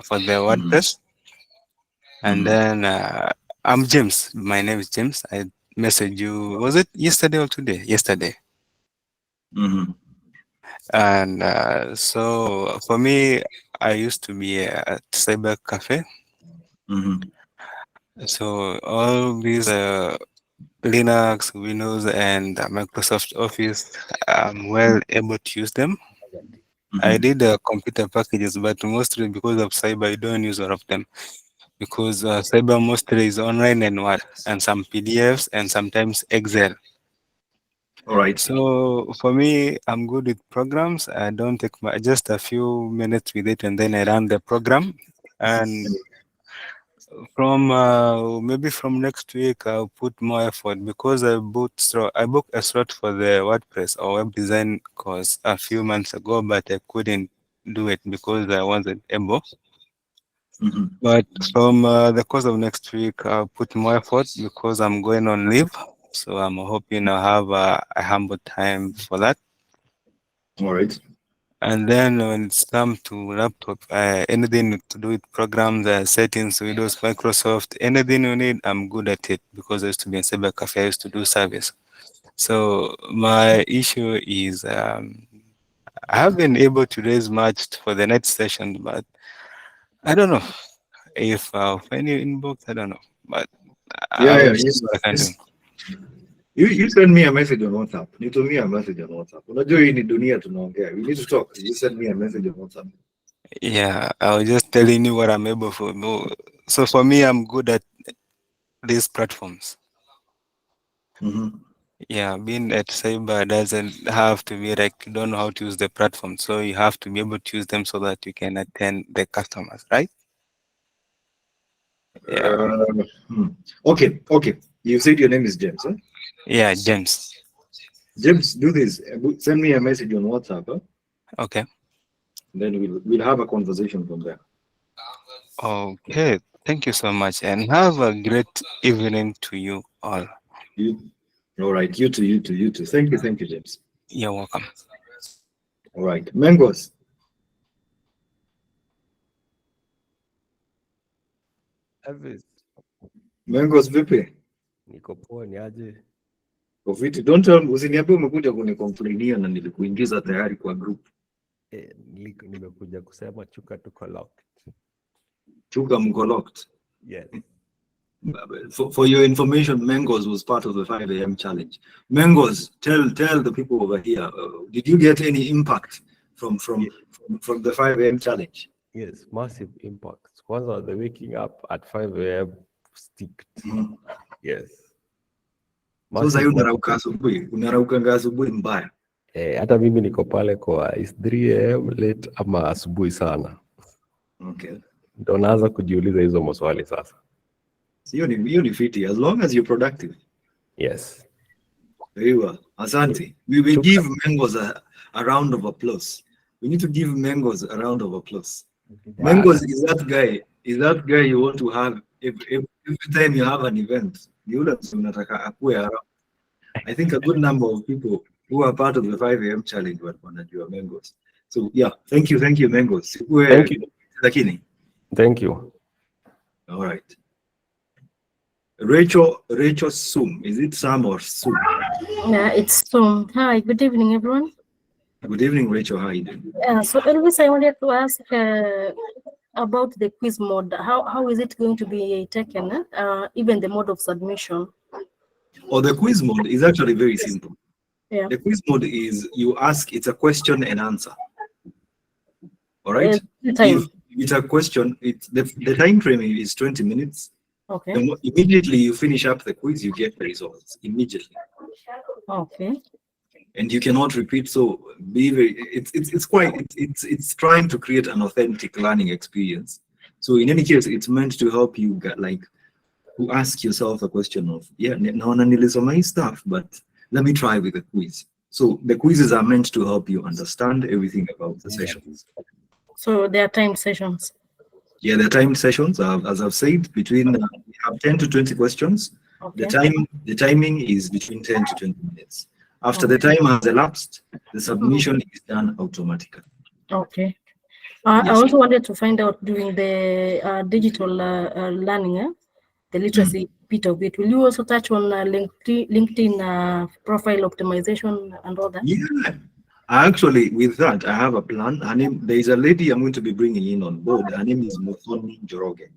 for the WordPress, and then I'm James. My name is James. I messaged you. Was it yesterday or today? Yesterday. And so for me, I used to be at cyber cafe. So all these Linux, Windows, and Microsoft Office, I'm well able to use them. I did computer packages, but mostly because of cyber, I don't use all of them because cyber mostly is online and some PDFs and sometimes Excel. All right. So for me, I'm good with programs. I don't take just a few minutes with it, and then I run the program. And maybe from next week, I'll put more effort because I booked a slot for the WordPress or web design course a few months ago, but I couldn't do it because I wasn't able. But from the course of next week, I'll put more effort because I'm going on leave. So I'm hoping I'll have a humble time for that. All right. And then when it's come to laptop, anything to do with programs, settings, Windows, Microsoft, anything you need, I'm good at it because I used to be in cyber cafe. I used to do service. So my issue is I have been able to raise much for the next session, but I don't know if any inbox. I don't know, but I'll see what I can do. You send me a message on WhatsApp. Nitumie a message on WhatsApp. Unajua hii ni dunia tunaongea. We need to talk. You send me a message on WhatsApp. Yeah, I was just telling you what I'm able for. So for me, I'm good at these platforms. Yeah, being at cyber doesn't have to be like you don't know how to use the platform. So you have to be able to use them so that you can attend the customers, right? Yeah. Okay. You said your name is James, huh? Yeah, James. James, do this. Send me a message on WhatsApp, huh? Okay. Then we'll have a conversation from there. Okay. Thank you so much, and have a great evening to you all. All right. You too. Thank you, James. You're welcome. All right. Mangos. Elvis, Mangos vipi? niko poa, ni aje? Ufiti. Don't tell me, usiniambie umekuja kunikomplainia na nilikuingiza tayari kwa group. Nimekuja kusema chuka tuko locked. Chuka mko locked. Yes. For your information, Mangos was part of the 5 a.m. challenge. Mangos, tell the people over here, did you get any impact from the 5 a.m. challenge? Yes, massive impact. Kwanza, the waking up at 5 a.m. sticked. Yes. So sasa unarauka asubuhi mbaya. Hata mimi niko pale kwa is 3 a.m. late ama asubuhi sana. Okay. Ndio naanza kujiuliza hizo maswali sasa. Hiyo ni fiti, as long as you're productive. Yes. Very well. Asante. We will give Mengos a round of applause. We need to give Mengos a round of applause. Mengos is that guy. Is that guy you want to have every time you have an event. I think a good number of people who are part of the 5 a.m. challenge were wanajua Mengos. So yeah, thank you, Mengos. Thank you. Lakini. Thank you. All right. Rachel Sum. Is it Sam or Sum? Yeah, it's Sum. Hi, good evening, everyone. Good evening, Rachel. How are you doing? So Elvis, I wanted to ask about the quiz mode. How is it going to be taken? Even the mode of submission. The quiz mode is actually very simple. Yeah. The quiz mode is you ask, it's a question and answer. All right. If it's a question, the time frame is 20 minutes. Okay. Immediately you finish up the quiz, you get the results immediately. Okay. And you cannot repeat. So be very. It's trying to create an authentic learning experience. So in any case, it's meant to help you get to ask yourself a question of my stuff, but let me try with a quiz. So the quizzes are meant to help you understand everything about the sessions. So they are timed sessions. Yeah, they're timed sessions. As I've said, between we have 10 to 20 questions. Okay. The timing is between 10 to 20 minutes. After the time has elapsed, the submission is done automatically. Okay. I also wanted to find out during the digital learning, the literacy bit of it. Will you also touch on LinkedIn profile optimization and all that? Yeah. Actually, with that, I have a plan. Her name, there is a lady I'm going to be bringing in on board. Her name is Muthoni Njoroge.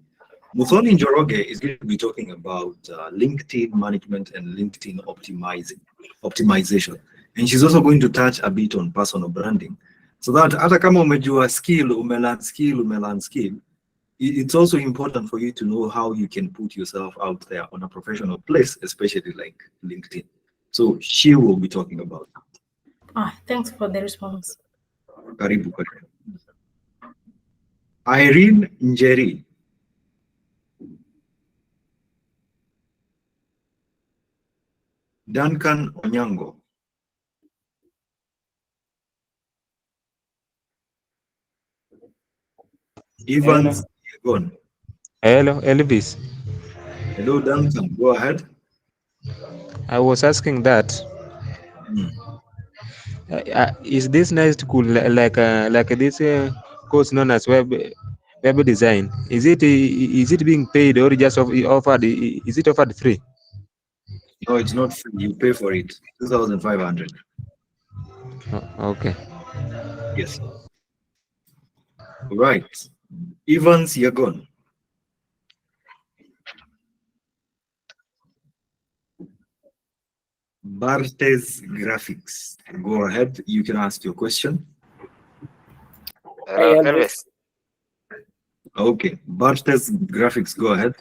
Muthoni Njoroge is going to be talking about LinkedIn management and LinkedIn optimization. And she's also going to touch a bit on personal branding. So that hata kama umejua skill, umelearn skill, it's also important for you to know how you can put yourself out there on a professional place, especially like LinkedIn. So she will be talking about that. Thanks for the response. Karibu. Irene Njeri. Duncan Onyango. Evans Yegon. Hello, Elvis. Hello, Duncan. Go ahead. I was asking that. Is this nice school like this course known as web design? Is it being paid or just offered? Is it offered free? No, it's not free. You pay for it. 2,500. Okay. Yes. Right. Evans Yagon. Bartes Graphics. Go ahead. You can ask your question. Hello, Elvis. Okay. Bartes Graphics. Go ahead.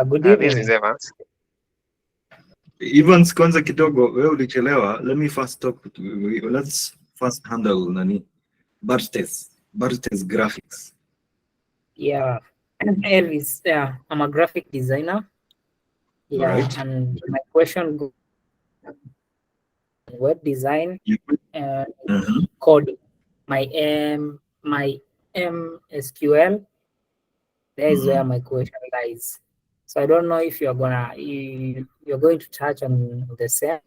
Good evening. This is Evans. Evans, kwanza kidogo wewe ulichelewa. Let me first talk to you. Let's first handle nani. Bartes Graphics. Yeah, Elvis. Yeah, I'm a graphic designer. Yeah, right. And my question goes web design and coding. My MSQL. There is where my question lies. So I don't know if you're going to touch on the same.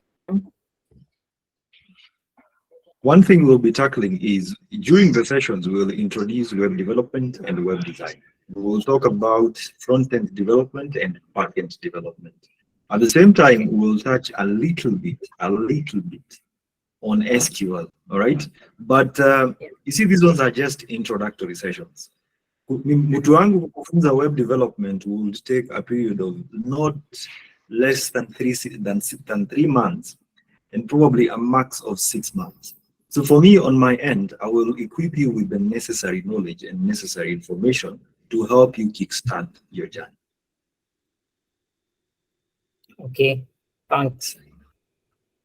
One thing we'll be tackling is during the sessions, we'll introduce web development and web design. We will talk about front-end development and back-end development. At the same time, we'll touch a little bit on SQL, all right? But you see, these ones are just introductory sessions. Mtu wangu kufunza web development will take a period of not less than 3 months and probably a max of 6 months. So for me, on my end, I will equip you with the necessary knowledge and necessary information to help you kickstart your journey. Okay, thanks.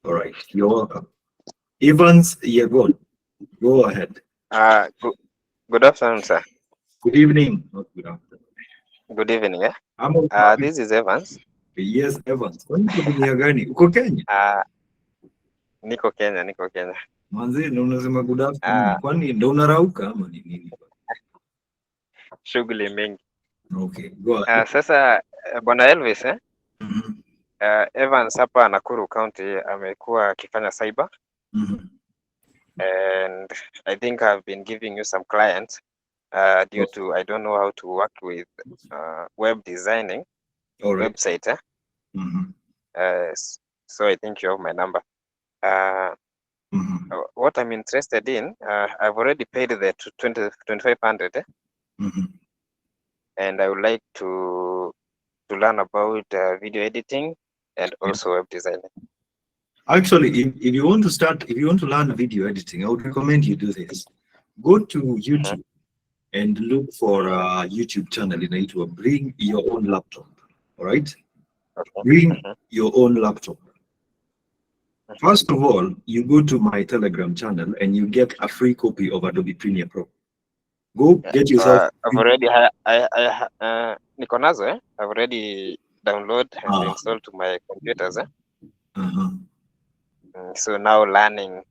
All right, you're welcome. Evans Yegon, go ahead. Good afternoon, sir. Good evening. Not good afternoon. Good evening. I'm okay. This is Evans. Yes, Evans. Kwani uko dunia gani? Uko Kenya? Niko Kenya. Manzi, ndo unasema good afternoon. Kwani ndo unarauka ama ni nini? Shughuli mingi. Okay, go ahead. Sasa Bwana Elvis Evans hapa Nakuru County amekuwa akifanya cyber. And I think I've been giving you some clients due to I don't know how to work with web designing website. So I think you have my number. What I'm interested in, I've already paid the 2,500, and I would like to learn about video editing and also web designing. Actually, if you want to learn video editing, I would recommend you do this. Go to YouTube and look for a YouTube channel inaitwa Bring Your Own Laptop. All right? Bring your own laptop. First of all, you go to my Telegram channel and you get a free copy of Adobe Premiere Pro. Go get yourself. I've already niko nazo I've already downloaded and installed to my computers. So now learning.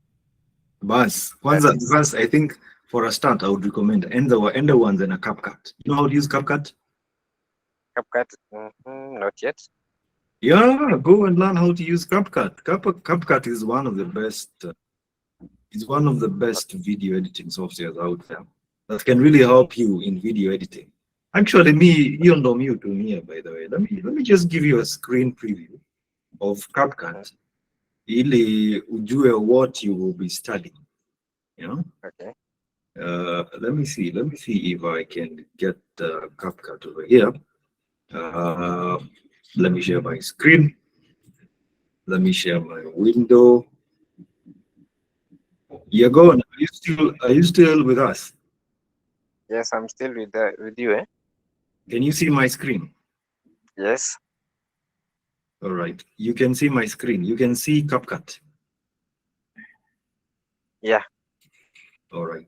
Bas, first, I think for a start, I would recommend Ender ones and a CapCut. You know how to use CapCut? CapCut, not yet. Yeah, go and learn how to use CapCut. CapCut is one of the best. It's one of the best video editing softwares out there that can really help you in video editing. Actually, you know me to me, by the way. Let me just give you a screen preview of CapCut. Ili ujue what you will be studying. You know? Okay. Let me see if I can get CapCut over here. Let me share my screen. Let me share my window. You're going. Are you still with us? Yes, I'm still with you. Can you see my screen? Yes. All right. You can see my screen. You can see CapCut. Yeah. All right.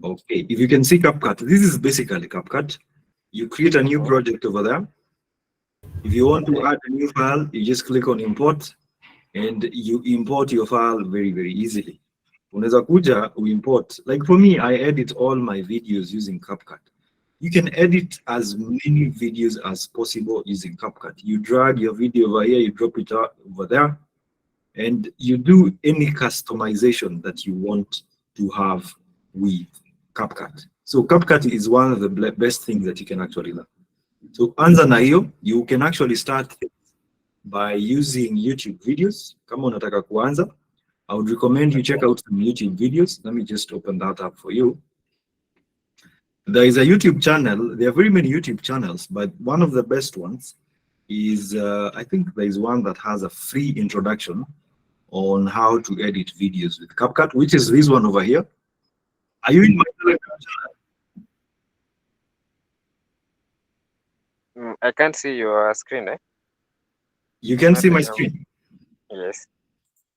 Okay. If you can see CapCut, this is basically CapCut. You create a new project over there. If you want to add a new file, you just click on import and you import your file very, very easily. Unaweza kuja import. Like for me, I edit all my videos using CapCut. You can edit as many videos as possible using CapCut. You drag your video over here, you drop it over there, and you do any customization that you want to have with CapCut. So CapCut is one of the best things that you can actually learn. So anza na hiyo, you can actually start by using YouTube videos. Kama unataka kuanza, I would recommend you check out some YouTube videos. Let me just open that up for you. There is a YouTube channel. There are very many YouTube channels, but one of the best ones is, I think there is one that has a free introduction on how to edit videos with CapCut, which is this one over here. Are you in my Telegram channel? I can't see your screen. You can see my screen? Yes.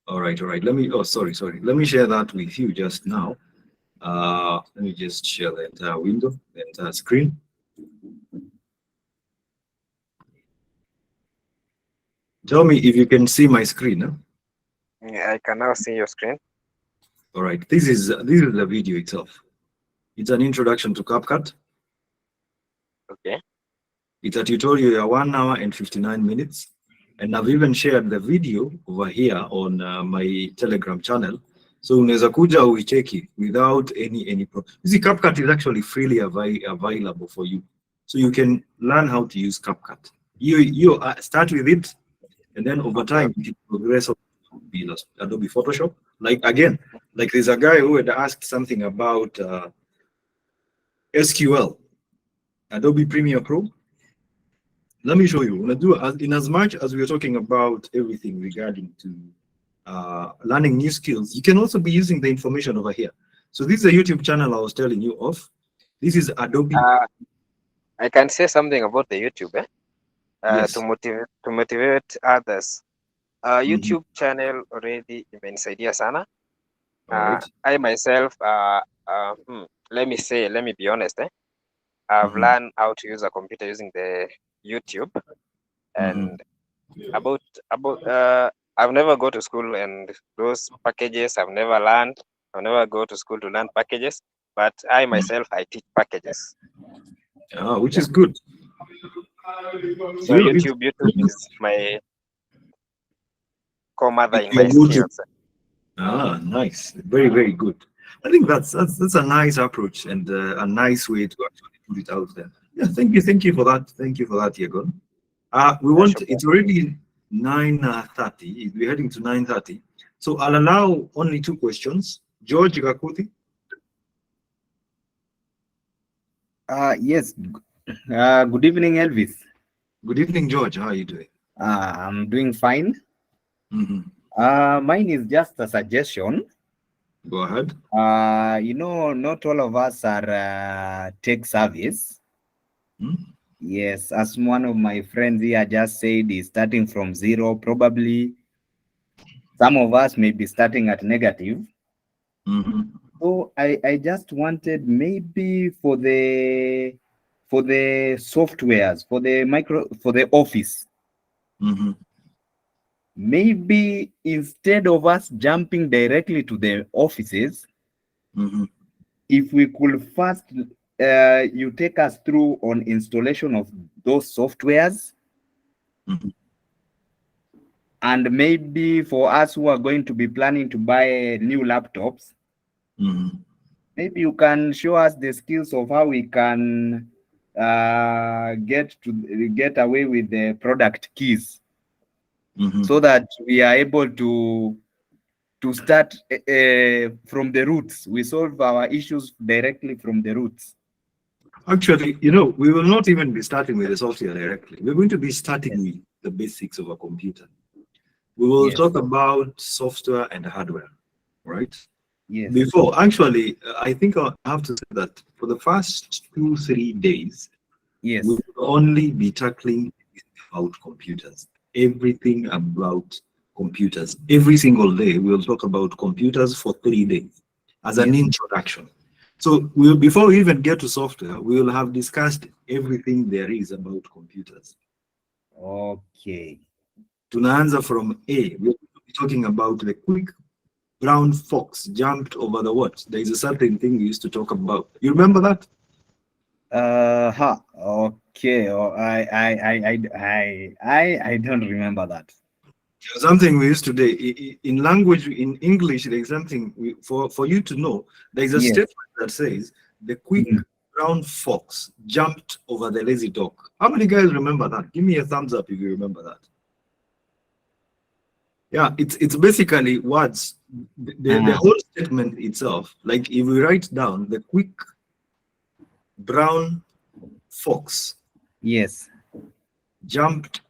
All right. Let me, sorry. Let me share that with you just now. Let me just share the entire window, the entire screen. Tell me if you can see my screen. Huh? Yeah, I can now see your screen. All right. This is the video itself. It's an introduction to CapCut. Okay. It's a tutorial, 1 hour and 59 minutes. And I've even shared the video over here on my Telegram channel. So unaweza kuja uicheki without any problem. You see, CapCut is actually freely available for you. So you can learn how to use CapCut. You start with it, and then over time you can progress on Adobe Photoshop. Like again, like there's a guy who had asked something about SQL, Adobe Premiere Pro. Let me show you. In as much as we're talking about everything regarding to learning new skills, you can also be using the information over here. So this is a YouTube channel I was telling you of. This is Adobe. I can say something about the YouTube, yes. to motivate others. YouTube channel already imenisaidia sana. I myself, let me be honest. I've learned how to use a computer using the YouTube, and about I've never go to school, and those packages I've never learned. I've never go to school to learn packages, but I myself I teach packages. Which is good. So YouTube is my co-mother in Your my go-to. skills. Nice. Very, very good. I think that's a nice approach and a nice way to actually put it out there. Yeah, thank you for that. Thank you for that, Yegon. It's already 9:30. We're heading to 9:30. So I'll allow only 2 questions. George Gakuti. Yes. Good evening, Elvis. Good evening, George. How are you doing? I'm doing fine. Mine is just a suggestion. Go ahead. Not all of us are tech service. Yes, as one of my friends here just said, he's starting from 0. Probably some of us may be starting at negative. So I just wanted maybe for the softwares, for the office. Maybe instead of us jumping directly to the offices, if we could first, you take us through on installation of those softwares. And maybe for us who are going to be planning to buy new laptops, maybe you can show us the skills of how we can get away with the product keys, so that we are able to start from the roots. We solve our issues directly from the roots. Actually, we will not even be starting with the software directly. We're going to be starting with the basics of a computer. We will talk about software and hardware, right? Yes. Before, actually, I think I have to say that for the first 2-3 days, we will only be tackling about computers. Everything about computers. Every single day, we'll talk about computers for 3 days as an introduction. So before we even get to software, we will have discussed everything there is about computers. Okay. Tunaanza from A. We'll be talking about the quick brown fox jumped over the what? There is a certain thing we used to talk about. You remember that? Okay. I don't remember that. Something we used to do in language, in English. There is something for you to know. There is a statement that says the quick brown fox jumped over the lazy dog. How many guys remember that? Give me a thumbs up if you remember that. Yeah, it's basically words. The whole statement itself, like if we write down the quick brown fox jumped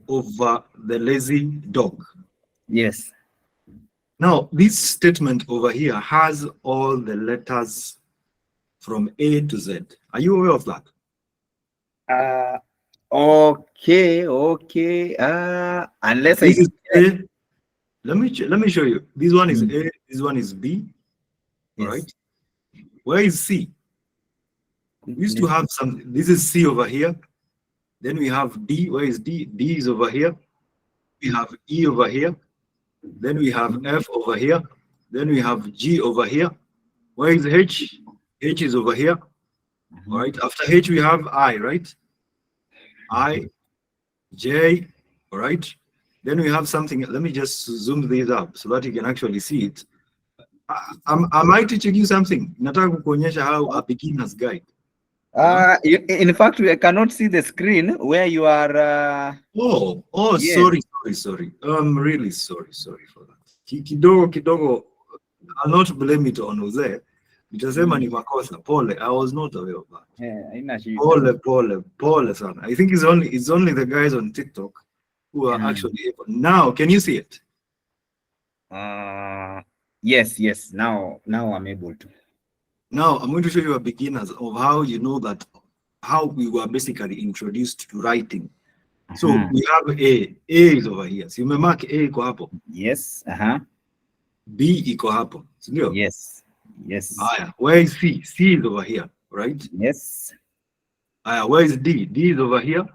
over the lazy dog. Yes. Now, this statement over here has all the letters from A to Z. Are you aware of that? Okay. Unless this is A. Let me show you. This one is A. This one is B. All right. Where is C? We used to have some. This is C over here. Then we have D. Where is D? D is over here. We have E over here. Then we have F over here. Then we have G over here. Where is H? H is over here. All right. After H, we have I, right? I, J, all right. Then we have something. Let me just zoom these up so that you can actually see it. Am I teaching you something? Nataka kukuonyesha how a beginner's guide. In fact, we cannot see the screen where you are. Sorry. I'm really sorry for that. Kidogo, I'll not blame it on Jose. Nitasema ni makosa. Pole, I was not aware of that. Pole sana. I think it's only the guys on TikTok who are actually able. Now, can you see it? Yes. Now I'm able to. Now I'm going to show you a beginners of how you know that how we were basically introduced to writing. So we have A. A is over here. So you may mark A iko hapo. Yes. B iko hapo. Sindio? Yes. Where is C? C is over here, right? Yes. Where is D? D is over here.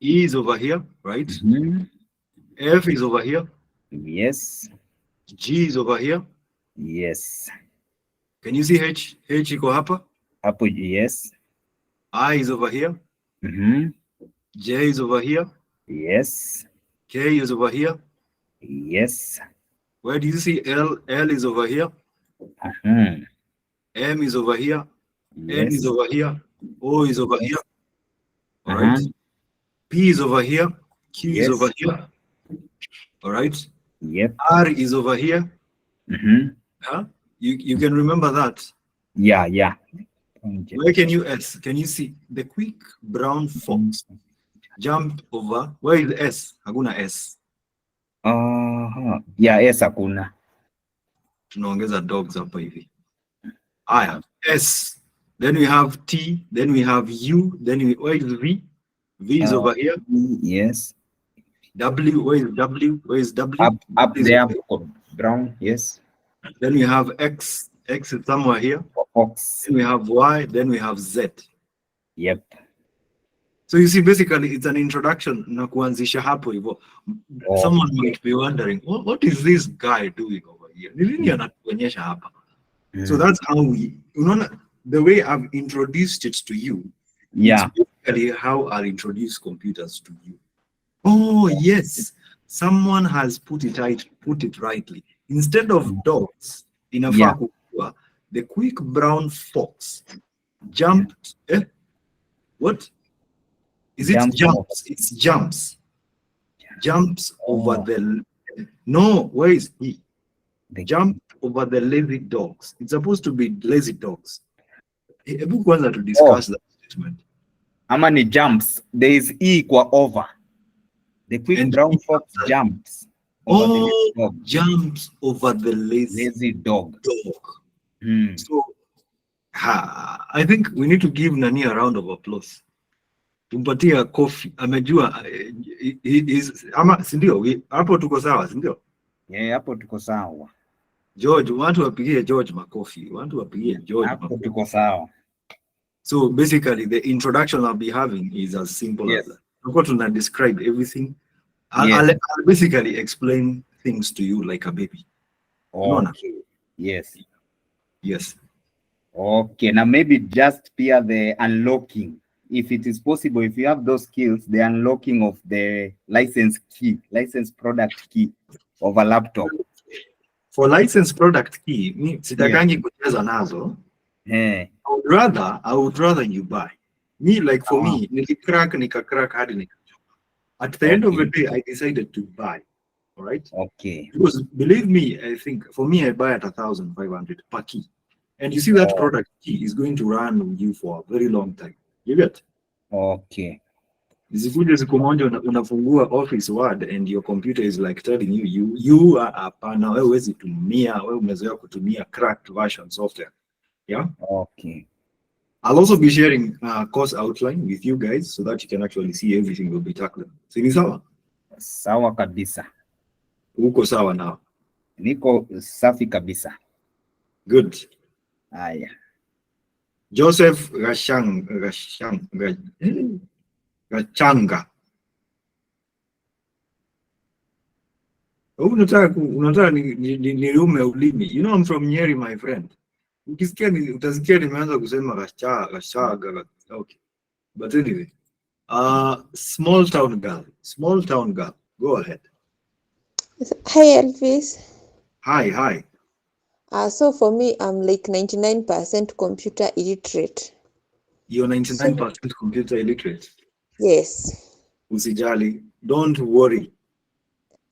E is over here, right? F is over here. Yes. G is over here. Yes. Can you see H? H iko hapa. Hapo, yes. I is over here. J is over here. Yes. K is over here. Yes. Where do you see L? L is over here. M is over here. N is over here. O is over here. All right. P is over here. Q is over here. All right. Yep. R is over here. Huh? You can remember that. Yeah. Where can you S? Can you see the quick brown fox jumped over? Where is S? Hakuna S. Yeah, S hakuna. Tunaongeza dogs hapa hivi. Aya, S. Then we have T. Then we have U. Then where is V? V is over here. Yes. W. Where is W? Where is W? Up there, brown. Yes. Then we have X. X is somewhere here. Fox. Then we have Y. Then we have Z. Yep. So you see, basically, it's an introduction na kuanzisha hapo hivyo. Someone might be wondering, what is this guy doing over here? Ni nini anatuonyesha hapa? So that's how the way I've introduced it to you. Yeah. It's basically how I introduce computers to you. Oh yes, someone has put it rightly. Instead of dogs in a fakukua, the quick brown fox jumped. What? Is it jumps? It's jumps. Jumps over the. No, where is he? Jump over the lazy dogs. It's supposed to be lazy dogs. Hebu kwanza to discuss that statement. How many jumps? There is E equal over. The quick brown fox jumps over the lazy dog. Jumps over the lazy dog. So, I think we need to give Nani a round of applause. Tumpatia coffee. Amejua ama sindio? Hapo tuko sawa, sindio? Yeah, hapo tuko sawa. George, watu wapigie George makofi. Watu wapigie George hapo tuko sawa. So basically the introduction I'll be having is as simple as that. I'm going to describe everything. I'll basically explain things to you like a baby. Okay. Yes. Yes. Okay, now maybe just peer the unlocking. If it is possible, if you have those skills, the unlocking of the license product key of a laptop. For license product key, sitakangi kucheza nazo. I would rather you buy. Me, like for me, nika crack hadi. At the end of the day, I decided to buy. All right. Okay. Because believe me, I think for me, I buy at 1,500 per key, and you see that product key is going to run with you for a very long time. You get? Okay. Zikuje siku moja unafungua Office Word and your computer is like telling you are hapana, wewe huwezi tumia, wewe umezoea kutumia cracked version software. Yeah. Okay. I'll also be sharing a course outline with you guys so that you can actually see everything we'll be tackling. Si ni sawa? Sawa kabisa. Uko sawa now? Niko safi kabisa. Good. Haya. Joseph Gachanga. Unataka nirume ulimi. You know I'm from Nyeri, my friend. Utasikia nimeanza kusema Gachaga. Okay. But anyway, small town girl. Go ahead. Hi, Elvis. Hi. So for me, I'm like 99% computer illiterate. You're 99% computer illiterate? Yes. Usijali, don't worry.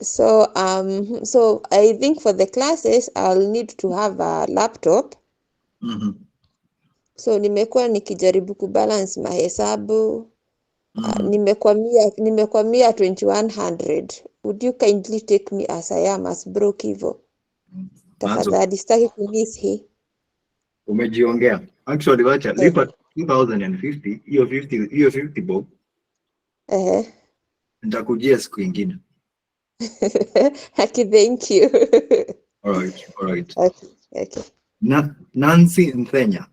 So I think for the classes, I'll need to have a laptop. So nimekuwa nikijaribu kubalance mahesabu. Nimekwamia 2100. Would you kindly take me as I am, as broke hivyo? Tafadhali, sitaki kumiss hii. Umejiongea. Actually, wacha lipa 2050, hiyo 50 bob. Nitakujia siku ingine. Okay, thank you. All right. Okay. Nancy Nthenya.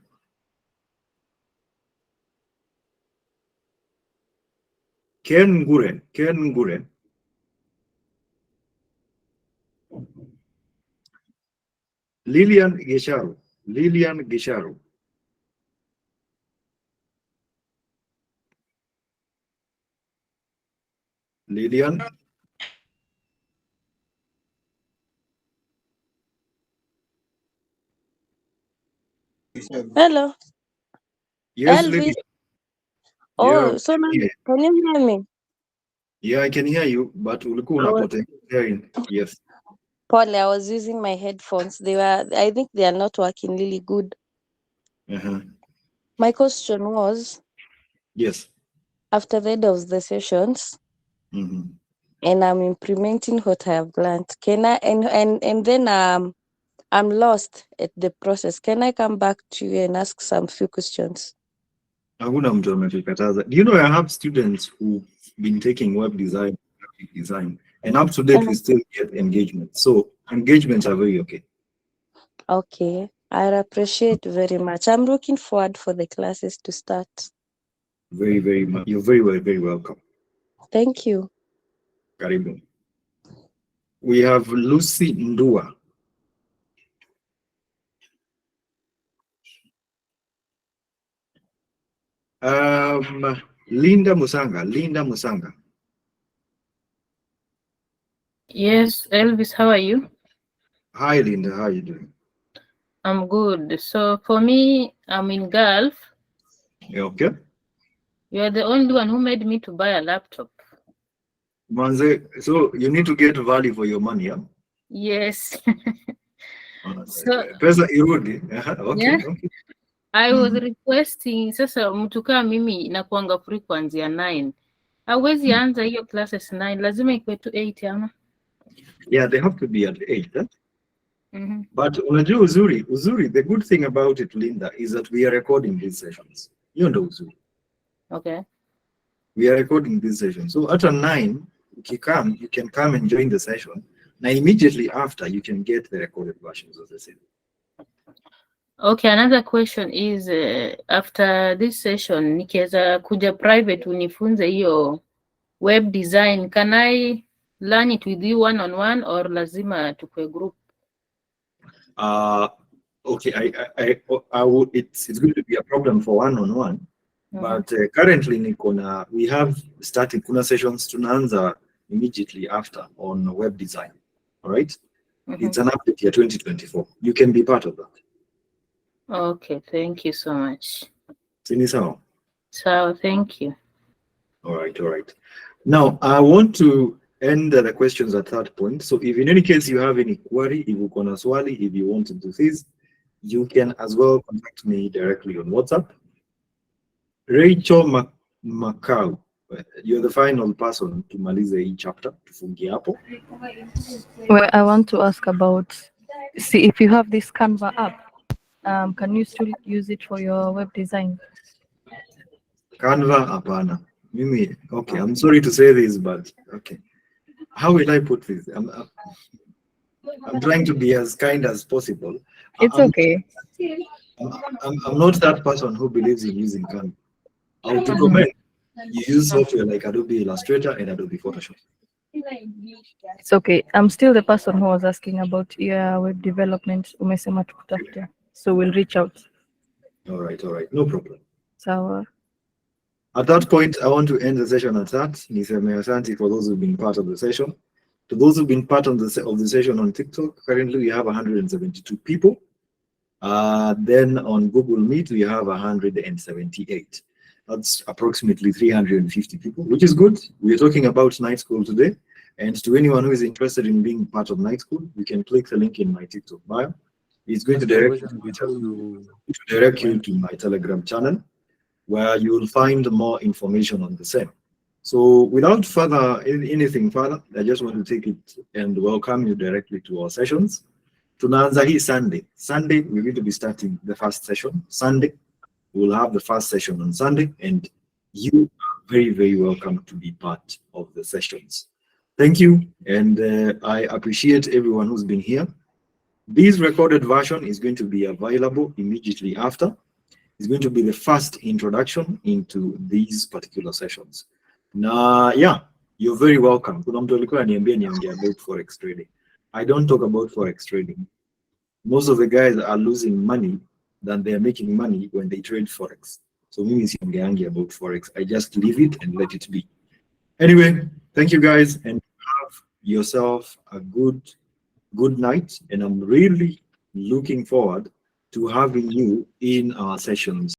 Ken Ngure. Lilian Gisharu. Lilian. Hello. Yes, Elvis. Lilian. Oh, Yeah, so now, yeah. can you hear me? Yeah, I can hear you, but ulikuwa unapotea. Yes. Paul, I was using my headphones. I think they are not working really good. My question was, Yes. after the end of the sessions, and I'm implementing what I have learned, can I, and then I'm lost at the process. Can I come back to you and ask some few questions? Hakuna mtu amekukataza. Do you know I have students who've been taking web design, graphic design, and up to date we still get engagement. So engagements are very okay. Okay, I appreciate very much. I'm looking forward for the classes to start. Very, very much. You're very welcome. Thank you. Karibu. We have Lucy Ndua. Linda Musanga. Yes, Elvis, how are you? Hi, Linda. How are you doing? I'm good. So for me, I'm in Gulf. You okay? You are the only one who made me to buy a laptop. Manze, so you need to get value for your money, huh? Yes. So, Pesa irudi. Okay, yeah, okay. I was requesting sasa mtu kama mimi nakuanga free kuanzia 9. Hawezi anza hiyo classes 9, lazima ikuwe tu 8 ama? Yeah, they have to be at 8. Huh? But unajua uzuri, the good thing about it, Linda, is that we are recording these sessions. You know uzuri. Okay. We are recording these sessions. So at 9, if you can come and join the session. Now immediately after, you can get the recorded versions of the session. Okay, another question is after this session nikiweza kuja private unifunze hiyo web design, can I learn it with you one-on-one or lazima tukue group? Okay, I would. It's going to be a problem for one-on-one, but currently we have started kuna sessions tunaanza immediately after on web design. All right, it's an update year 2024. You can be part of that. Okay, thank you so much. So, thank you. All right. Now, I want to end the questions at that point. So if in any case you have any query, if you want swali, if you want to do this, you can as well contact me directly on WhatsApp. Rachel Macau, you're the final person to maliza hii chapter, tufungie hapo. Well, I want to ask about, see if you have this Canva app, can you still use it for your web design? Canva, hapana. Mimi, okay, I'm sorry to say this, but okay. How will I put this? I'm trying to be as kind as possible. It's okay. I'm not that person who believes in using Canva. I would recommend you use software like Adobe Illustrator and Adobe Photoshop. It's okay. I'm still the person who was asking about your web development. Umesema tukutafute. So we'll reach out. All right. No problem. So, at that point, I want to end the session at that. Niseme asante for those who've been part of the session. To those who've been part of the session on TikTok, currently we have 172 people. Then on Google Meet, we have 178. That's approximately 350 people, which is good. We're talking about night school today. And to anyone who is interested in being part of night school, you can click the link in my TikTok bio. It's going to direct you to my Telegram channel, where you will find more information on the same. So without anything further, I just want to take it and welcome you directly to our sessions. Tunaanza hii Sunday. Sunday, we're going to be starting the first session. Sunday, we'll have the first session on Sunday, and you are very welcome to be part of the sessions. Thank you, and I appreciate everyone who's been here. This recorded version is going to be available immediately after. It's going to be the first introduction into these particular sessions. Na yeah, you're very welcome. Kuna mtu alikuwa ananiambia niongee about forex trading. I don't talk about forex trading. Most of the guys are losing money than they are making money when they trade forex. So mimi siongeangi about forex. I just leave it and let it be. Anyway, thank you guys, and have yourself a good night. And I'm really looking forward to having you in our sessions.